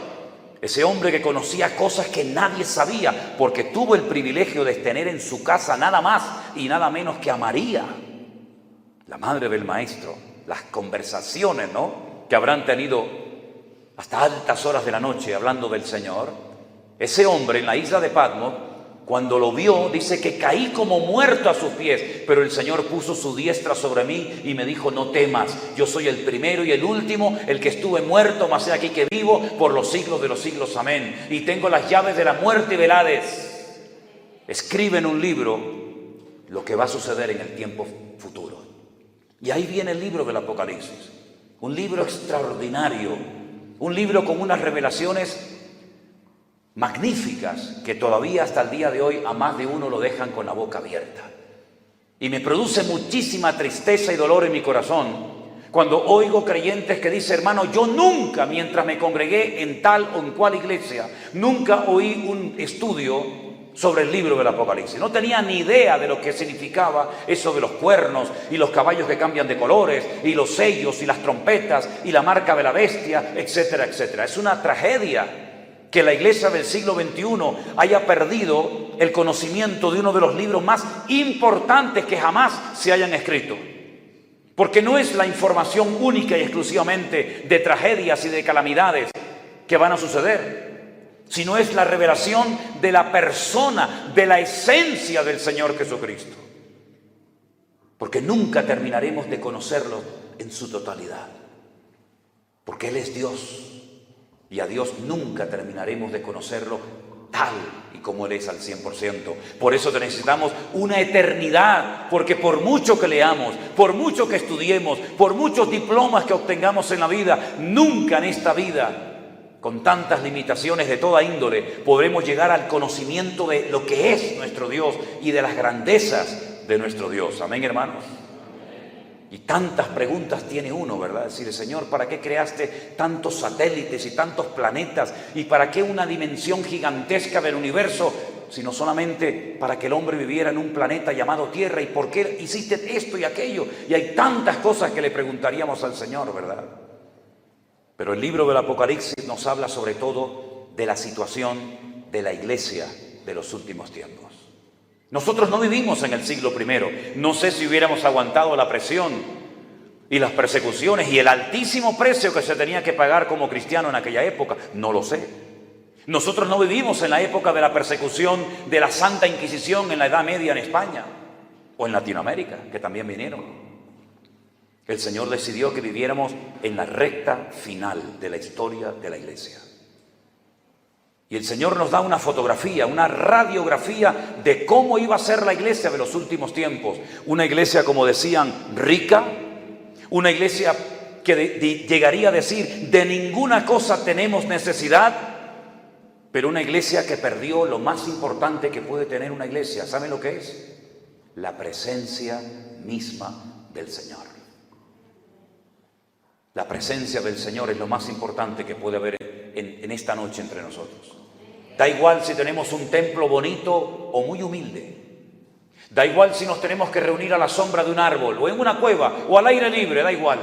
ese hombre que conocía cosas que nadie sabía, porque tuvo el privilegio de tener en su casa nada más y nada menos que a María, la madre del Maestro, las conversaciones, que habrán tenido hasta altas horas de la noche hablando del Señor. Ese hombre en la isla de Patmos Cuando lo vio, dice que caí como muerto a sus pies, pero el Señor puso su diestra sobre mí y me dijo: no temas, yo soy el primero y el último, el que estuve muerto, mas he aquí que vivo por los siglos de los siglos, amén. Y tengo las llaves de la muerte y del Hades. Escribe en un libro lo que va a suceder en el tiempo futuro. Y ahí viene el libro del Apocalipsis, un libro extraordinario, un libro con unas revelaciones magníficas que todavía hasta el día de hoy a más de uno lo dejan con la boca abierta. Y me produce muchísima tristeza y dolor en mi corazón cuando oigo creyentes que dicen: hermano, yo nunca, mientras me congregué en tal o en cual iglesia, nunca oí un estudio sobre el libro del Apocalipsis. No tenía ni idea de lo que significaba eso de los cuernos y los caballos que cambian de colores y los sellos y las trompetas y la marca de la bestia, etcétera, etcétera. Es una tragedia que la iglesia del siglo XXI haya perdido el conocimiento de uno de los libros más importantes que jamás se hayan escrito. Porque no es la información única y exclusivamente de tragedias y de calamidades que van a suceder, sino es la revelación de la persona, de la esencia del Señor Jesucristo. Porque nunca terminaremos de conocerlo en su totalidad. Porque Él es Dios. Y a Dios nunca terminaremos de conocerlo tal y como Él es al 100%. Por eso necesitamos una eternidad, porque por mucho que leamos, por mucho que estudiemos, por muchos diplomas que obtengamos en la vida, nunca en esta vida, con tantas limitaciones de toda índole, podremos llegar al conocimiento de lo que es nuestro Dios y de las grandezas de nuestro Dios. Amén, hermanos. Y tantas preguntas tiene uno, ¿verdad? Decir: Señor, ¿para qué creaste tantos satélites y tantos planetas? ¿Y para qué una dimensión gigantesca del universo? Sino solamente para que el hombre viviera en un planeta llamado Tierra. ¿Y por qué hiciste esto y aquello? Y hay tantas cosas que le preguntaríamos al Señor, ¿verdad? Pero el libro del Apocalipsis nos habla sobre todo de la situación de la iglesia de los últimos tiempos. Nosotros no vivimos en el siglo I. No sé si hubiéramos aguantado la presión y las persecuciones y el altísimo precio que se tenía que pagar como cristiano en aquella época. No lo sé. Nosotros no vivimos en la época de la persecución de la Santa Inquisición en la Edad Media en España o en Latinoamérica, que también vinieron. El Señor decidió que viviéramos en la recta final de la historia de la iglesia. Y el Señor nos da una fotografía, una radiografía de cómo iba a ser la iglesia de los últimos tiempos. Una iglesia, como decían, rica. Una iglesia que llegaría a decir: de ninguna cosa tenemos necesidad. Pero una iglesia que perdió lo más importante que puede tener una iglesia. ¿Saben lo que es? La presencia misma del Señor. La presencia del Señor es lo más importante que puede haber en esta noche entre nosotros. Da igual si tenemos un templo bonito o muy humilde. Da igual si nos tenemos que reunir a la sombra de un árbol o en una cueva o al aire libre, da igual.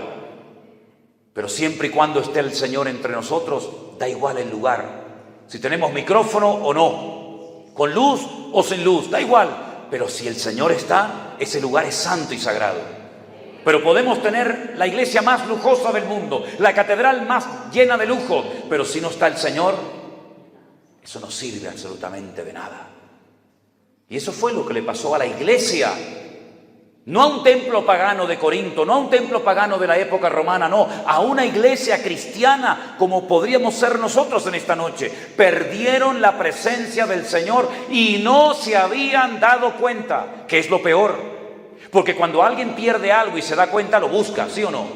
Pero siempre y cuando esté el Señor entre nosotros, da igual el lugar. Si tenemos micrófono o no, con luz o sin luz, da igual. Pero si el Señor está, ese lugar es santo y sagrado. Pero podemos tener la iglesia más lujosa del mundo, la catedral más llena de lujo, pero si no está el Señor, eso no sirve absolutamente de nada. Y eso fue lo que le pasó a la iglesia. No a un templo pagano de Corinto, no a un templo pagano de la época romana, no, a una iglesia cristiana como podríamos ser nosotros en esta noche. Perdieron la presencia del Señor y no se habían dado cuenta, que es lo peor. Porque cuando alguien pierde algo y se da cuenta, lo busca, ¿sí o no?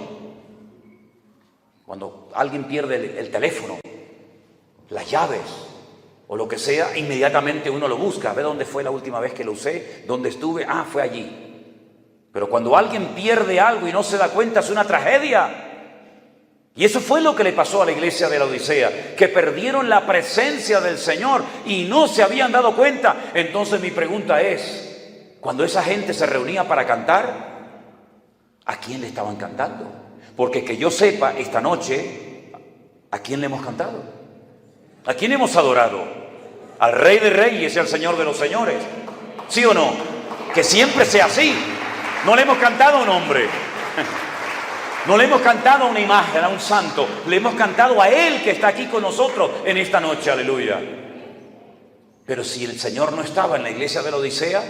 Cuando alguien pierde el teléfono, las llaves o lo que sea, inmediatamente uno lo busca. ¿Ve dónde fue la última vez que lo usé? ¿Dónde estuve? Ah, fue allí. Pero cuando alguien pierde algo y no se da cuenta, es una tragedia. Y eso fue lo que le pasó a la iglesia de la Odisea, que perdieron la presencia del Señor y no se habían dado cuenta. Entonces mi pregunta es: cuando esa gente se reunía para cantar, ¿a quién le estaban cantando? Porque que yo sepa, esta noche, ¿a quién le hemos cantado? ¿A quién hemos adorado? Al Rey de Reyes y al Señor de los Señores. ¿Sí o no? Que siempre sea así. No le hemos cantado a un hombre. No le hemos cantado a una imagen, a un santo. Le hemos cantado a Él que está aquí con nosotros en esta noche. Aleluya. Pero si el Señor no estaba en la iglesia de la Odisea,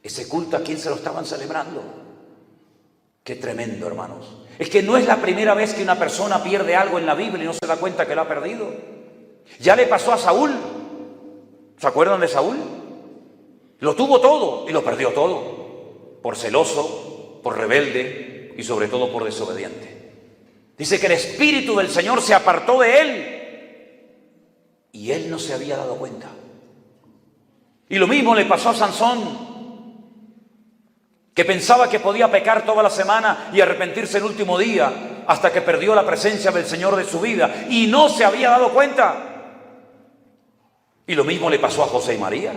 ese culto, ¿a quién se lo estaban celebrando? Qué tremendo, hermanos. Es que no es la primera vez que una persona pierde algo en la Biblia y no se da cuenta que lo ha perdido. Ya le pasó a Saúl. ¿Se acuerdan de Saúl? Lo tuvo todo y lo perdió todo. Por celoso, por rebelde y sobre todo por desobediente. Dice que el Espíritu del Señor se apartó de él y él no se había dado cuenta. Y lo mismo le pasó a Sansón, que pensaba que podía pecar toda la semana y arrepentirse el último día, hasta que perdió la presencia del Señor de su vida y no se había dado cuenta. Y lo mismo le pasó a José y María,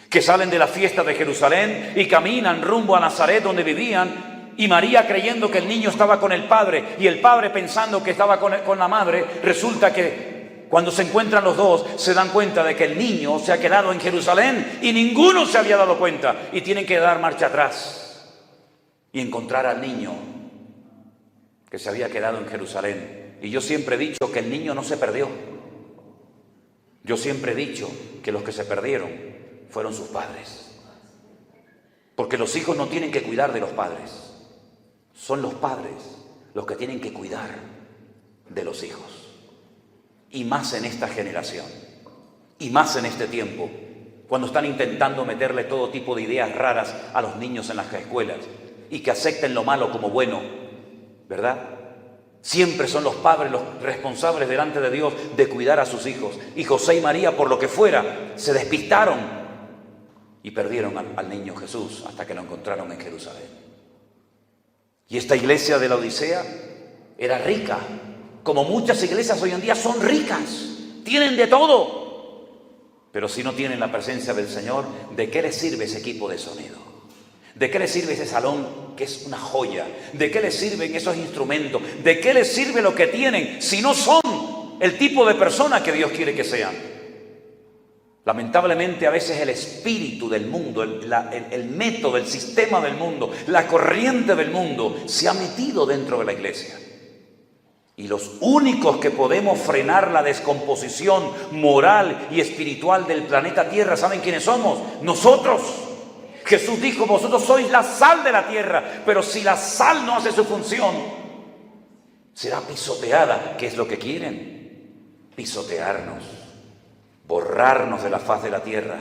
que salen de la fiesta de Jerusalén y caminan rumbo a Nazaret, donde vivían, y María creyendo que el niño estaba con el padre y el padre pensando que estaba con la madre. Resulta que cuando se encuentran los dos se dan cuenta de que el niño se ha quedado en Jerusalén y ninguno se había dado cuenta, y tienen que dar marcha atrás y encontrar al niño que se había quedado en Jerusalén. Y yo siempre he dicho que el niño no se perdió. Yo siempre he dicho que los que se perdieron fueron sus padres, porque los hijos no tienen que cuidar de los padres. Son los padres los que tienen que cuidar de los hijos. Y más en esta generación, y más en este tiempo, cuando están intentando meterle todo tipo de ideas raras a los niños en las escuelas y que acepten lo malo como bueno, ¿verdad? Siempre son los padres los responsables delante de Dios de cuidar a sus hijos. Y José y María, por lo que fuera, se despistaron y perdieron al niño Jesús hasta que lo encontraron en Jerusalén. Y esta iglesia de la Odisea era rica, como muchas iglesias hoy en día son ricas, tienen de todo. Pero si no tienen la presencia del Señor, ¿de qué les sirve ese equipo de sonido? ¿De qué les sirve ese salón que es una joya? ¿De qué les sirven esos instrumentos? ¿De qué les sirve lo que tienen si no son el tipo de persona que Dios quiere que sean? Lamentablemente a veces el espíritu del mundo, el método, el sistema del mundo, la corriente del mundo se ha metido dentro de la iglesia. Y los únicos que podemos frenar la descomposición moral y espiritual del planeta Tierra, ¿saben quiénes somos? Nosotros. Jesús dijo: vosotros sois la sal de la tierra, pero si la sal no hace su función, será pisoteada. ¿Qué es lo que quieren? Pisotearnos, borrarnos de la faz de la tierra.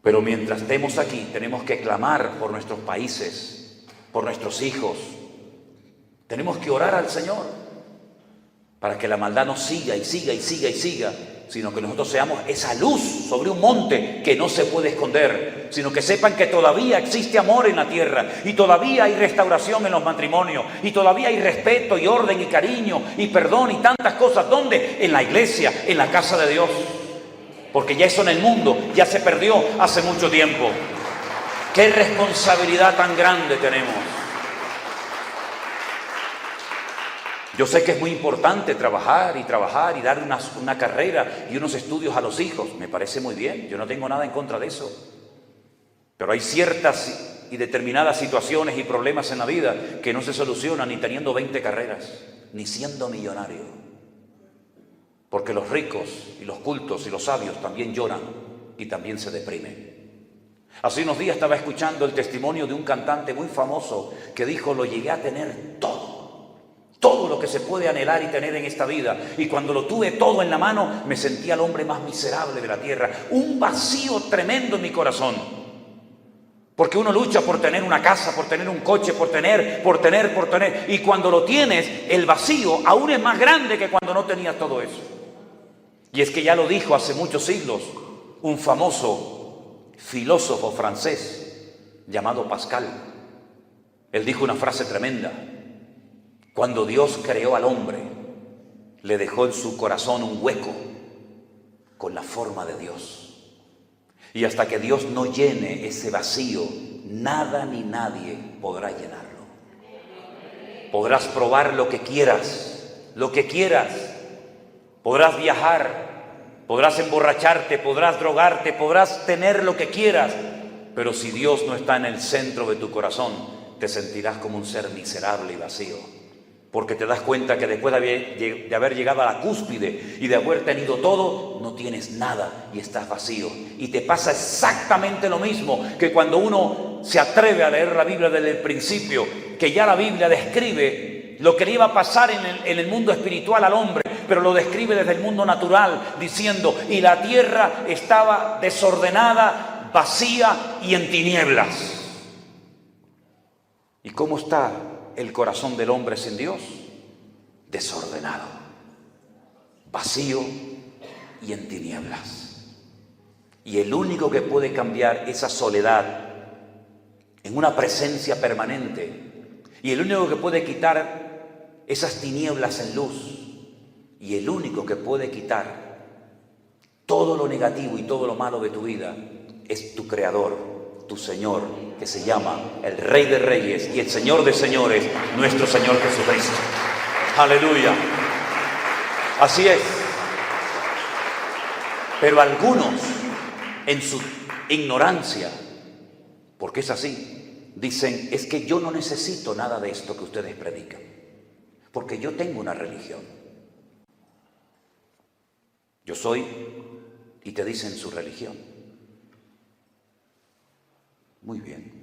Pero mientras estemos aquí, tenemos que clamar por nuestros países, por nuestros hijos. Tenemos que orar al Señor para que la maldad no siga y siga y siga y siga, sino que nosotros seamos esa luz sobre un monte que no se puede esconder, sino que sepan que todavía existe amor en la tierra, y todavía hay restauración en los matrimonios, y todavía hay respeto y orden y cariño y perdón y tantas cosas. ¿Dónde? En la iglesia, en la casa de Dios. Porque ya eso en el mundo ya se perdió hace mucho tiempo. ¡Qué responsabilidad tan grande tenemos! Yo sé que es muy importante trabajar y dar una carrera y unos estudios a los hijos. Me parece muy bien, yo no tengo nada en contra de eso. Pero hay ciertas y determinadas situaciones y problemas en la vida que no se solucionan ni teniendo 20 carreras, ni siendo millonario. Porque los ricos y los cultos y los sabios también lloran y también se deprimen. Hace unos días estaba escuchando el testimonio de un cantante muy famoso que dijo: lo llegué a tener todo lo que se puede anhelar y tener en esta vida, y cuando lo tuve todo en la mano me sentía el hombre más miserable de la tierra, un vacío tremendo en mi corazón, porque uno lucha por tener una casa, por tener un coche, por tener, y cuando lo tienes, el vacío aún es más grande que cuando no tenías todo eso. Y es que ya lo dijo hace muchos siglos un famoso filósofo francés llamado Pascal. Él dijo una frase tremenda: cuando Dios creó al hombre, le dejó en su corazón un hueco con la forma de Dios. Y hasta que Dios no llene ese vacío, nada ni nadie podrá llenarlo. Podrás probar lo que quieras. Podrás viajar, podrás emborracharte, podrás drogarte, podrás tener lo que quieras. Pero si Dios no está en el centro de tu corazón, te sentirás como un ser miserable y vacío. porque te das cuenta que después de haber llegado a la cúspide y de haber tenido todo, no tienes nada y estás vacío. Y te pasa exactamente lo mismo que cuando uno se atreve a leer la Biblia desde el principio, que ya la Biblia describe lo que le iba a pasar en el mundo espiritual al hombre, pero lo describe desde el mundo natural, diciendo: y la tierra estaba desordenada, vacía y en tinieblas. ¿Y cómo está el corazón del hombre sin Dios? Desordenado, vacío y en tinieblas. Y el único que puede cambiar esa soledad en una presencia permanente, y el único que puede quitar esas tinieblas en luz, y el único que puede quitar todo lo negativo y todo lo malo de tu vida, es tu Creador, tu Señor, que se llama el Rey de Reyes y el Señor de Señores, nuestro Señor Jesucristo. Aleluya. Así es. Pero algunos, en su ignorancia, porque es así, dicen: es que yo no necesito nada de esto que ustedes predican, porque yo tengo una religión. Yo soy, y te dicen su religión. Muy bien.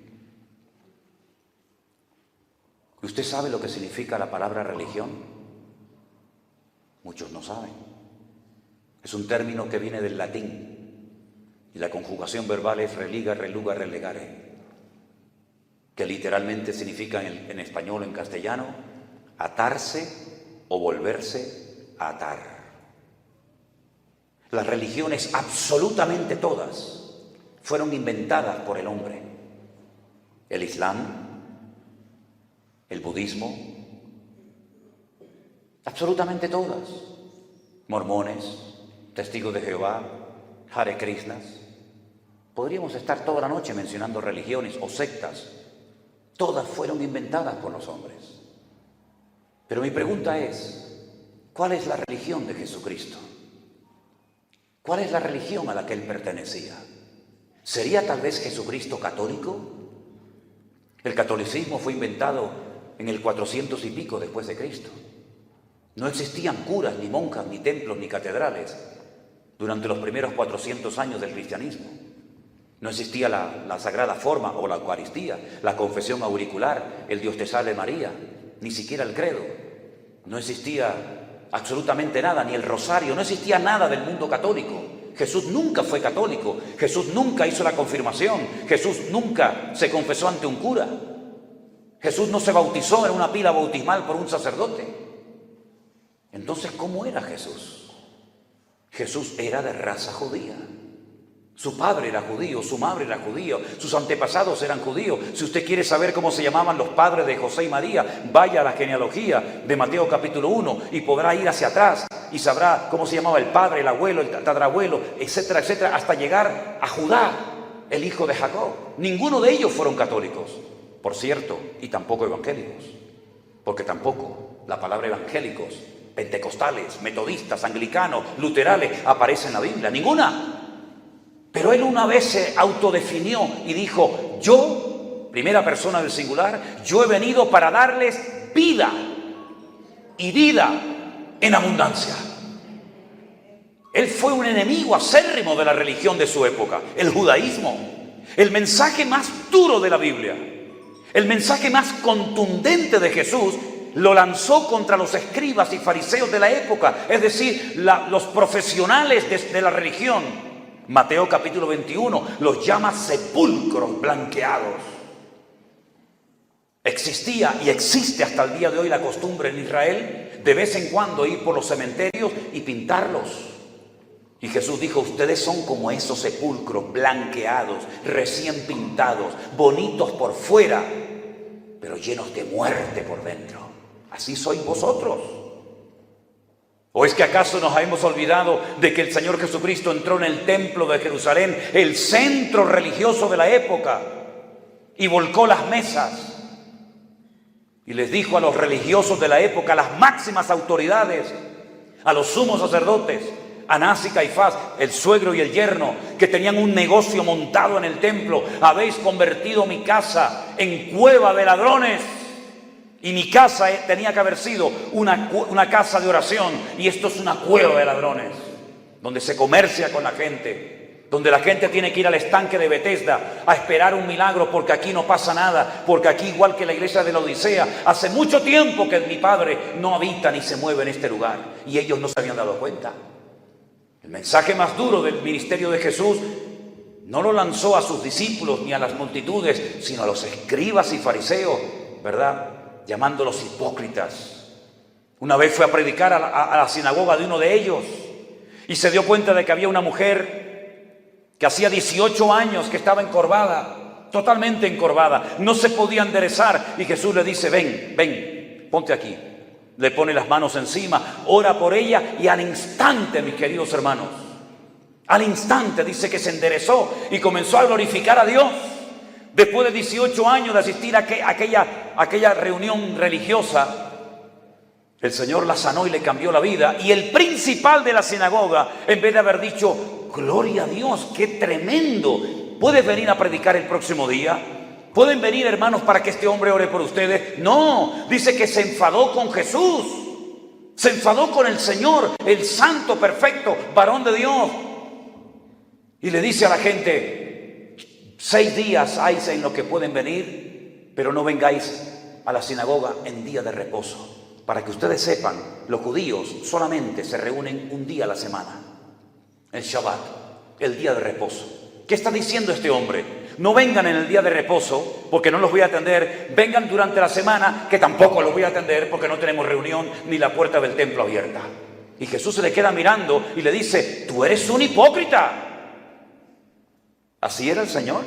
¿Usted sabe lo que significa la palabra religión? Muchos no saben. Es un término que viene del latín y la conjugación verbal es religa, reluga, relegare, que literalmente significa en español o en castellano atarse o volverse a atar. Las religiones, absolutamente todas, fueron inventadas por el hombre. El Islam, el budismo, absolutamente todas. Mormones, testigos de Jehová, Hare Krishnas. Podríamos estar toda la noche mencionando religiones o sectas. Todas fueron inventadas por los hombres. Pero mi pregunta es: ¿cuál es la religión de Jesucristo? ¿Cuál es la religión a la que él pertenecía? ¿Sería tal vez Jesucristo católico? El catolicismo fue inventado en el 400 y pico después de Cristo. No existían curas, ni monjas, ni templos, ni catedrales durante los primeros 400 años del cristianismo. No existía la sagrada forma o la Eucaristía, la confesión auricular, el Dios te salve María, ni siquiera el credo. No existía absolutamente nada, ni el rosario, no existía nada del mundo católico. Jesús nunca fue católico, Jesús nunca hizo la confirmación, Jesús nunca se confesó ante un cura, Jesús no se bautizó en una pila bautismal por un sacerdote. Entonces, ¿cómo era Jesús? Jesús era de raza judía. Su padre era judío, su madre era judío, sus antepasados eran judíos. Si usted quiere saber cómo se llamaban los padres de José y María, vaya a la genealogía de Mateo capítulo 1 y podrá ir hacia atrás y sabrá cómo se llamaba el padre, el abuelo, el tatarabuelo, etcétera, etcétera, hasta llegar a Judá, el hijo de Jacob. Ninguno de ellos fueron católicos, por cierto, y tampoco evangélicos, porque tampoco la palabra evangélicos, pentecostales, metodistas, anglicanos, luteranos aparece en la Biblia, ninguna. Pero él una vez se autodefinió y dijo: yo, primera persona del singular, yo he venido para darles vida y vida en abundancia. Él fue un enemigo acérrimo de la religión de su época, el judaísmo. El mensaje más duro de la Biblia, el mensaje más contundente de Jesús, lo lanzó contra los escribas y fariseos de la época, es decir, los profesionales de la religión. Mateo capítulo 21 los llama sepulcros blanqueados. Existía y existe hasta el día de hoy la costumbre en Israel de vez en cuando ir por los cementerios y pintarlos. Y Jesús dijo: ustedes son como esos sepulcros blanqueados, recién pintados, bonitos por fuera, pero llenos de muerte por dentro. Así sois vosotros. ¿O es que acaso nos hemos olvidado de que el Señor Jesucristo entró en el templo de Jerusalén, el centro religioso de la época, y volcó las mesas? Y les dijo a los religiosos de la época, a las máximas autoridades, a los sumos sacerdotes, Anás y Caifás, el suegro y el yerno, que tenían un negocio montado en el templo: habéis convertido mi casa en cueva de ladrones. Y mi casa tenía que haber sido una casa de oración, y esto es una cueva de ladrones, donde se comercia con la gente, donde la gente tiene que ir al estanque de Betesda a esperar un milagro, porque aquí no pasa nada, porque aquí, igual que la iglesia de la Odisea, hace mucho tiempo que mi Padre no habita ni se mueve en este lugar, y ellos no se habían dado cuenta. El mensaje más duro del ministerio de Jesús no lo lanzó a sus discípulos ni a las multitudes, sino a los escribas y fariseos, ¿verdad?, llamándolos hipócritas. Una vez fue a predicar a la sinagoga de uno de ellos y se dio cuenta de que había una mujer que hacía 18 años que estaba encorvada, totalmente encorvada, no se podía enderezar, y Jesús le dice: ven, ponte aquí. Le pone las manos encima, ora por ella, y al instante, mis queridos hermanos, al instante dice que se enderezó y comenzó a glorificar a Dios. Después de 18 años de asistir a aquella reunión religiosa, el Señor la sanó y le cambió la vida. Y el principal de la sinagoga, en vez de haber dicho: gloria a Dios, qué tremendo, ¿puedes venir a predicar el próximo día? ¿Pueden venir, hermanos, para que este hombre ore por ustedes? No, dice que se enfadó con Jesús, se enfadó con el Señor, el santo, perfecto, varón de Dios. Y le dice a la gente: 6 días hay en los que pueden venir, pero no vengáis a la sinagoga en día de reposo. Para que ustedes sepan, los judíos solamente se reúnen un día a la semana, el Shabbat, el día de reposo. ¿Qué está diciendo este hombre? No vengan en el día de reposo, porque no los voy a atender. Vengan durante la semana, que tampoco los voy a atender, porque no tenemos reunión ni la puerta del templo abierta. Y Jesús se le queda mirando y le dice: tú eres un hipócrita. ¿Así era el Señor?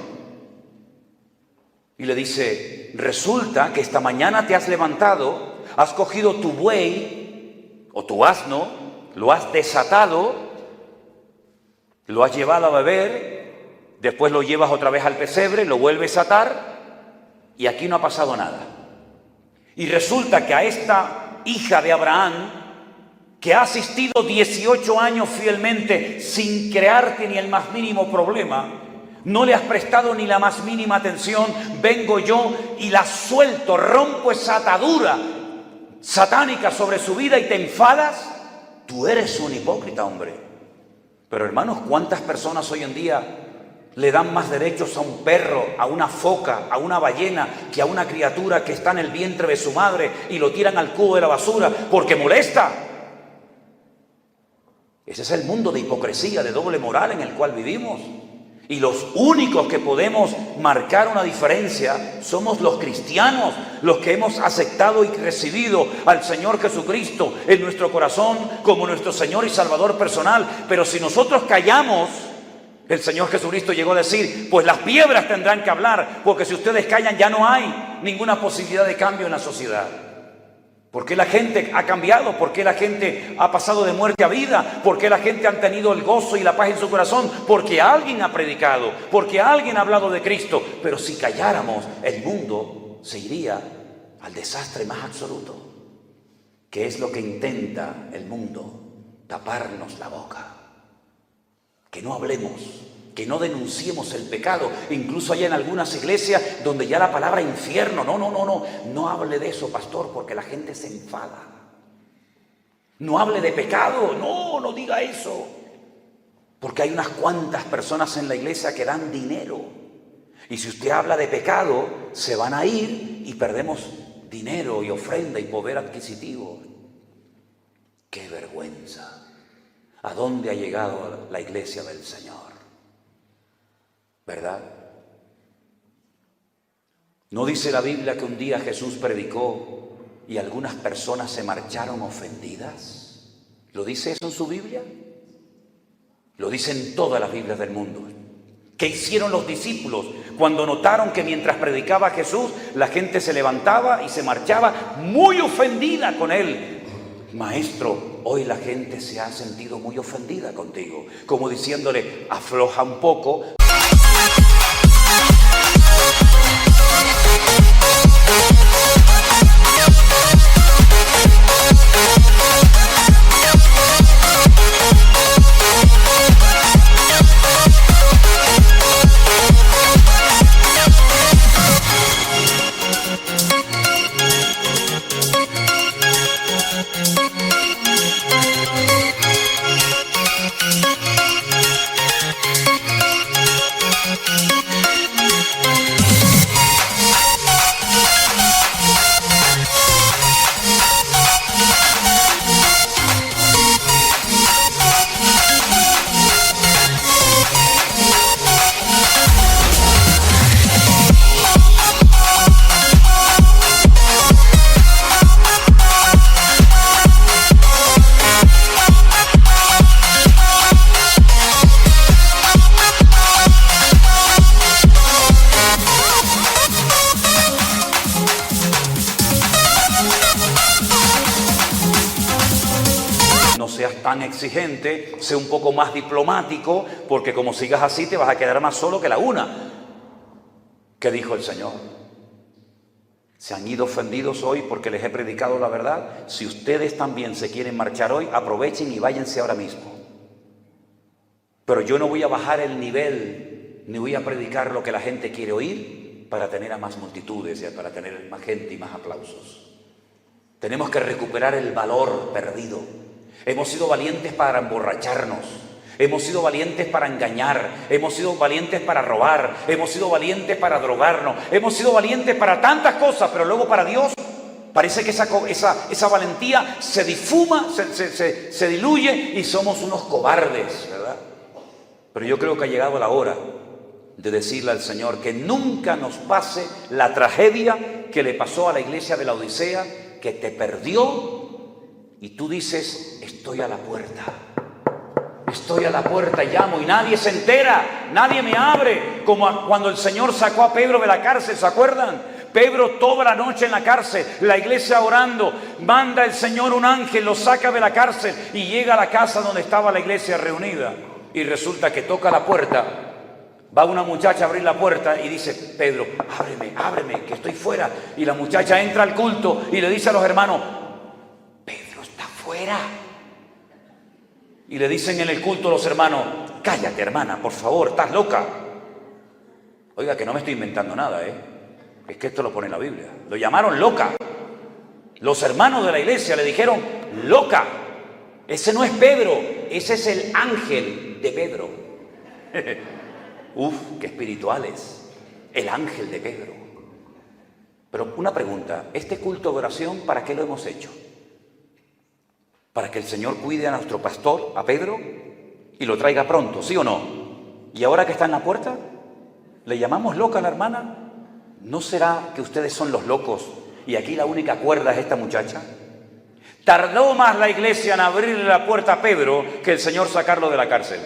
Y le dice: resulta que esta mañana te has levantado, has cogido tu buey o tu asno, lo has desatado, lo has llevado a beber, después lo llevas otra vez al pesebre, lo vuelves a atar, y aquí no ha pasado nada. Y resulta que a esta hija de Abraham, que ha asistido 18 años fielmente sin crearte ni el más mínimo problema, no le has prestado ni la más mínima atención, vengo yo y la suelto, rompo esa atadura satánica sobre su vida y te enfadas. Tú eres un hipócrita, hombre. Pero hermanos, ¿cuántas personas hoy en día le dan más derechos a un perro, a una foca, a una ballena, que a una criatura que está en el vientre de su madre, y lo tiran al cubo de la basura porque molesta? Ese es el mundo de hipocresía, de doble moral en el cual vivimos. Y los únicos que podemos marcar una diferencia somos los cristianos, los que hemos aceptado y recibido al Señor Jesucristo en nuestro corazón como nuestro Señor y Salvador personal. Pero si nosotros callamos, el Señor Jesucristo llegó a decir: pues las piedras tendrán que hablar, porque si ustedes callan ya no hay ninguna posibilidad de cambio en la sociedad. ¿Por qué la gente ha cambiado? ¿Por qué la gente ha pasado de muerte a vida? ¿Por qué la gente ha tenido el gozo y la paz en su corazón? Porque alguien ha predicado, porque alguien ha hablado de Cristo. Pero si calláramos, el mundo se iría al desastre más absoluto. ¿Qué es lo que intenta el mundo? Taparnos la boca. Que no hablemos, que no denunciemos el pecado. Incluso hay en algunas iglesias donde ya la palabra infierno, no hable de eso, pastor, porque la gente se enfada. No hable de pecado, no diga eso, porque hay unas cuantas personas en la iglesia que dan dinero, y si usted habla de pecado, se van a ir y perdemos dinero y ofrenda y poder adquisitivo. ¡Qué vergüenza! ¿A dónde ha llegado la iglesia del Señor? ¿Verdad? ¿No dice la Biblia que un día Jesús predicó y algunas personas se marcharon ofendidas? ¿Lo dice eso en su Biblia? Lo dicen todas las Biblias del mundo. ¿Qué hicieron los discípulos cuando notaron que mientras predicaba Jesús, la gente se levantaba y se marchaba muy ofendida con él? Maestro, hoy la gente se ha sentido muy ofendida contigo, como diciéndole: afloja un poco. Tan exigente, sé un poco más diplomático, porque como sigas así te vas a quedar más solo que la una. ¿Qué dijo el Señor? ¿Se han ido ofendidos hoy porque les he predicado la verdad? Si ustedes también se quieren marchar hoy, aprovechen y váyanse ahora mismo. Pero yo no voy a bajar el nivel, ni voy a predicar lo que la gente quiere oír para tener a más multitudes y para tener más gente y más aplausos. Tenemos que recuperar el valor perdido. Hemos sido valientes para emborracharnos, hemos sido valientes para engañar, hemos sido valientes para robar, hemos sido valientes para drogarnos, hemos sido valientes para tantas cosas, pero luego para Dios parece que esa valentía se difuma, se diluye y somos unos cobardes, ¿verdad? Pero yo creo que ha llegado la hora de decirle al Señor que nunca nos pase la tragedia que le pasó a la iglesia de la Odisea, que te perdió. Y tú dices, estoy a la puerta, llamo y nadie se entera, nadie me abre, como cuando el Señor sacó a Pedro de la cárcel, ¿se acuerdan? Pedro toda la noche en la cárcel, la iglesia orando, manda el Señor un ángel, lo saca de la cárcel y llega a la casa donde estaba la iglesia reunida. Y resulta que toca la puerta, va una muchacha a abrir la puerta y dice, Pedro, ábreme, que estoy fuera. Y la muchacha entra al culto y le dice a los hermanos, fuera. Y le dicen en el culto los hermanos, cállate hermana, por favor, estás loca. Oiga, que no me estoy inventando nada, es que esto lo pone en la Biblia. Lo llamaron loca. Los hermanos de la iglesia le dijeron, loca. Ese no es Pedro, ese es el ángel de Pedro. Uf, qué espirituales. El ángel de Pedro. Pero una pregunta, ¿este culto de oración para qué lo hemos hecho? Para que el Señor cuide a nuestro pastor, a Pedro, y lo traiga pronto, ¿sí o no? Y ahora que está en la puerta, ¿le llamamos loca a la hermana? ¿No será que ustedes son los locos y aquí la única cuerda es esta muchacha? Tardó más la iglesia en abrirle la puerta a Pedro que el Señor sacarlo de la cárcel.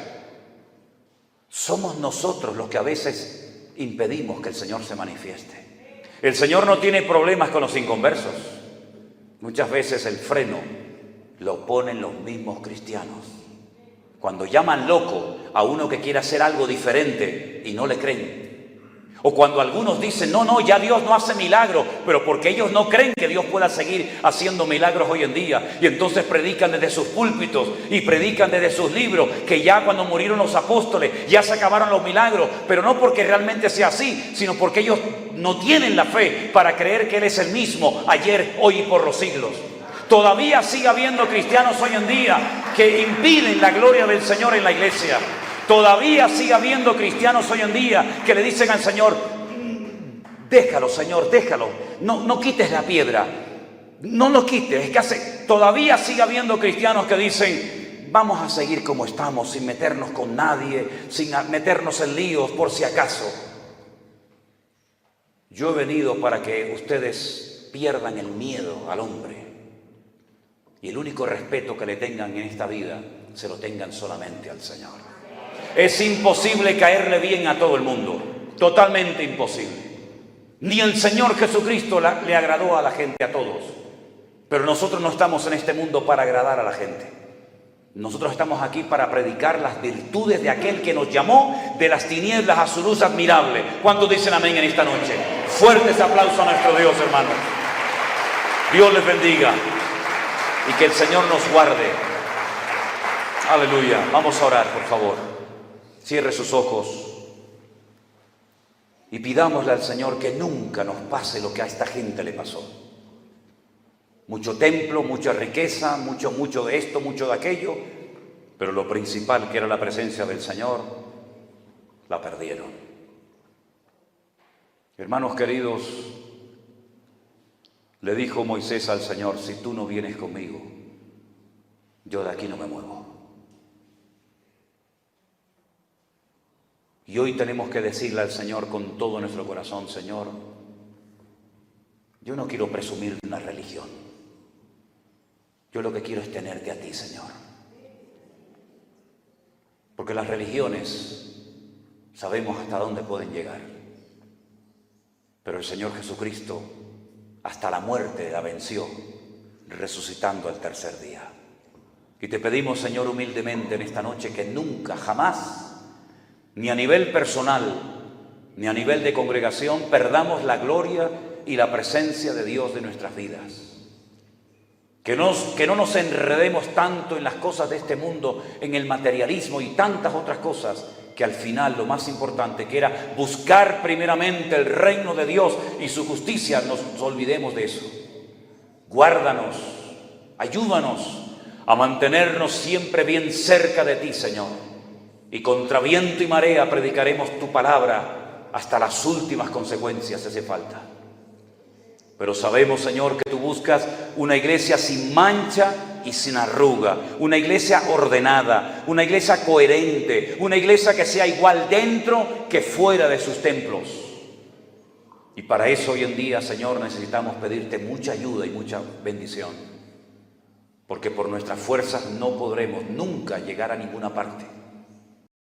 Somos nosotros los que a veces impedimos que el Señor se manifieste. El Señor no tiene problemas con los inconversos. Muchas veces el freno lo ponen los mismos cristianos. Cuando llaman loco a uno que quiere hacer algo diferente y no le creen. O cuando algunos dicen, no, ya Dios no hace milagros, pero porque ellos no creen que Dios pueda seguir haciendo milagros hoy en día. Y entonces predican desde sus púlpitos y predican desde sus libros que ya cuando murieron los apóstoles ya se acabaron los milagros, pero no porque realmente sea así, sino porque ellos no tienen la fe para creer que Él es el mismo ayer, hoy y por los siglos. Todavía sigue habiendo cristianos hoy en día que impiden la gloria del Señor en la iglesia. Todavía sigue habiendo cristianos hoy en día que le dicen al Señor, déjalo Señor, déjalo, no quites la piedra, no lo quites. Todavía sigue habiendo cristianos que dicen, vamos a seguir como estamos, sin meternos con nadie, sin meternos en líos por si acaso. Yo he venido para que ustedes pierdan el miedo al hombre. Y el único respeto que le tengan en esta vida, se lo tengan solamente al Señor. Es imposible caerle bien a todo el mundo, totalmente imposible. Ni el Señor Jesucristo le agradó a la gente, a todos. Pero nosotros no estamos en este mundo para agradar a la gente. Nosotros estamos aquí para predicar las virtudes de aquel que nos llamó de las tinieblas a su luz admirable. ¿Cuántos dicen amén en esta noche? Fuertes aplausos a nuestro Dios, hermanos. Dios les bendiga y que el Señor nos guarde. Aleluya. Vamos a orar, por favor. Cierre sus ojos y pidámosle al Señor que nunca nos pase lo que a esta gente le pasó. mucho templo, mucha riqueza, mucho de esto, mucho de aquello, pero lo principal, que era la presencia del Señor, la perdieron. Hermanos queridos, le dijo Moisés al Señor: si tú no vienes conmigo, yo de aquí no me muevo. Y hoy tenemos que decirle al Señor con todo nuestro corazón: Señor, yo no quiero presumir de una religión. Yo lo que quiero es tenerte a ti, Señor. Porque las religiones sabemos hasta dónde pueden llegar. Pero el Señor Jesucristo hasta la muerte la venció, resucitando al tercer día. Y te pedimos, Señor, humildemente en esta noche, que nunca, jamás, ni a nivel personal, ni a nivel de congregación, perdamos la gloria y la presencia de Dios de nuestras vidas. Que no nos enredemos tanto en las cosas de este mundo, en el materialismo y tantas otras cosas, que al final lo más importante, que era buscar primeramente el reino de Dios y su justicia, nos olvidemos de eso. Guárdanos, ayúdanos a mantenernos siempre bien cerca de ti, Señor. Y contra viento y marea predicaremos tu palabra hasta las últimas consecuencias, si hace falta. Pero sabemos, Señor, que tú buscas una iglesia sin mancha y sin arruga, una iglesia ordenada, una iglesia coherente, una iglesia que sea igual dentro que fuera de sus templos. Y para eso hoy en día, Señor, necesitamos pedirte mucha ayuda y mucha bendición, porque por nuestras fuerzas no podremos nunca llegar a ninguna parte.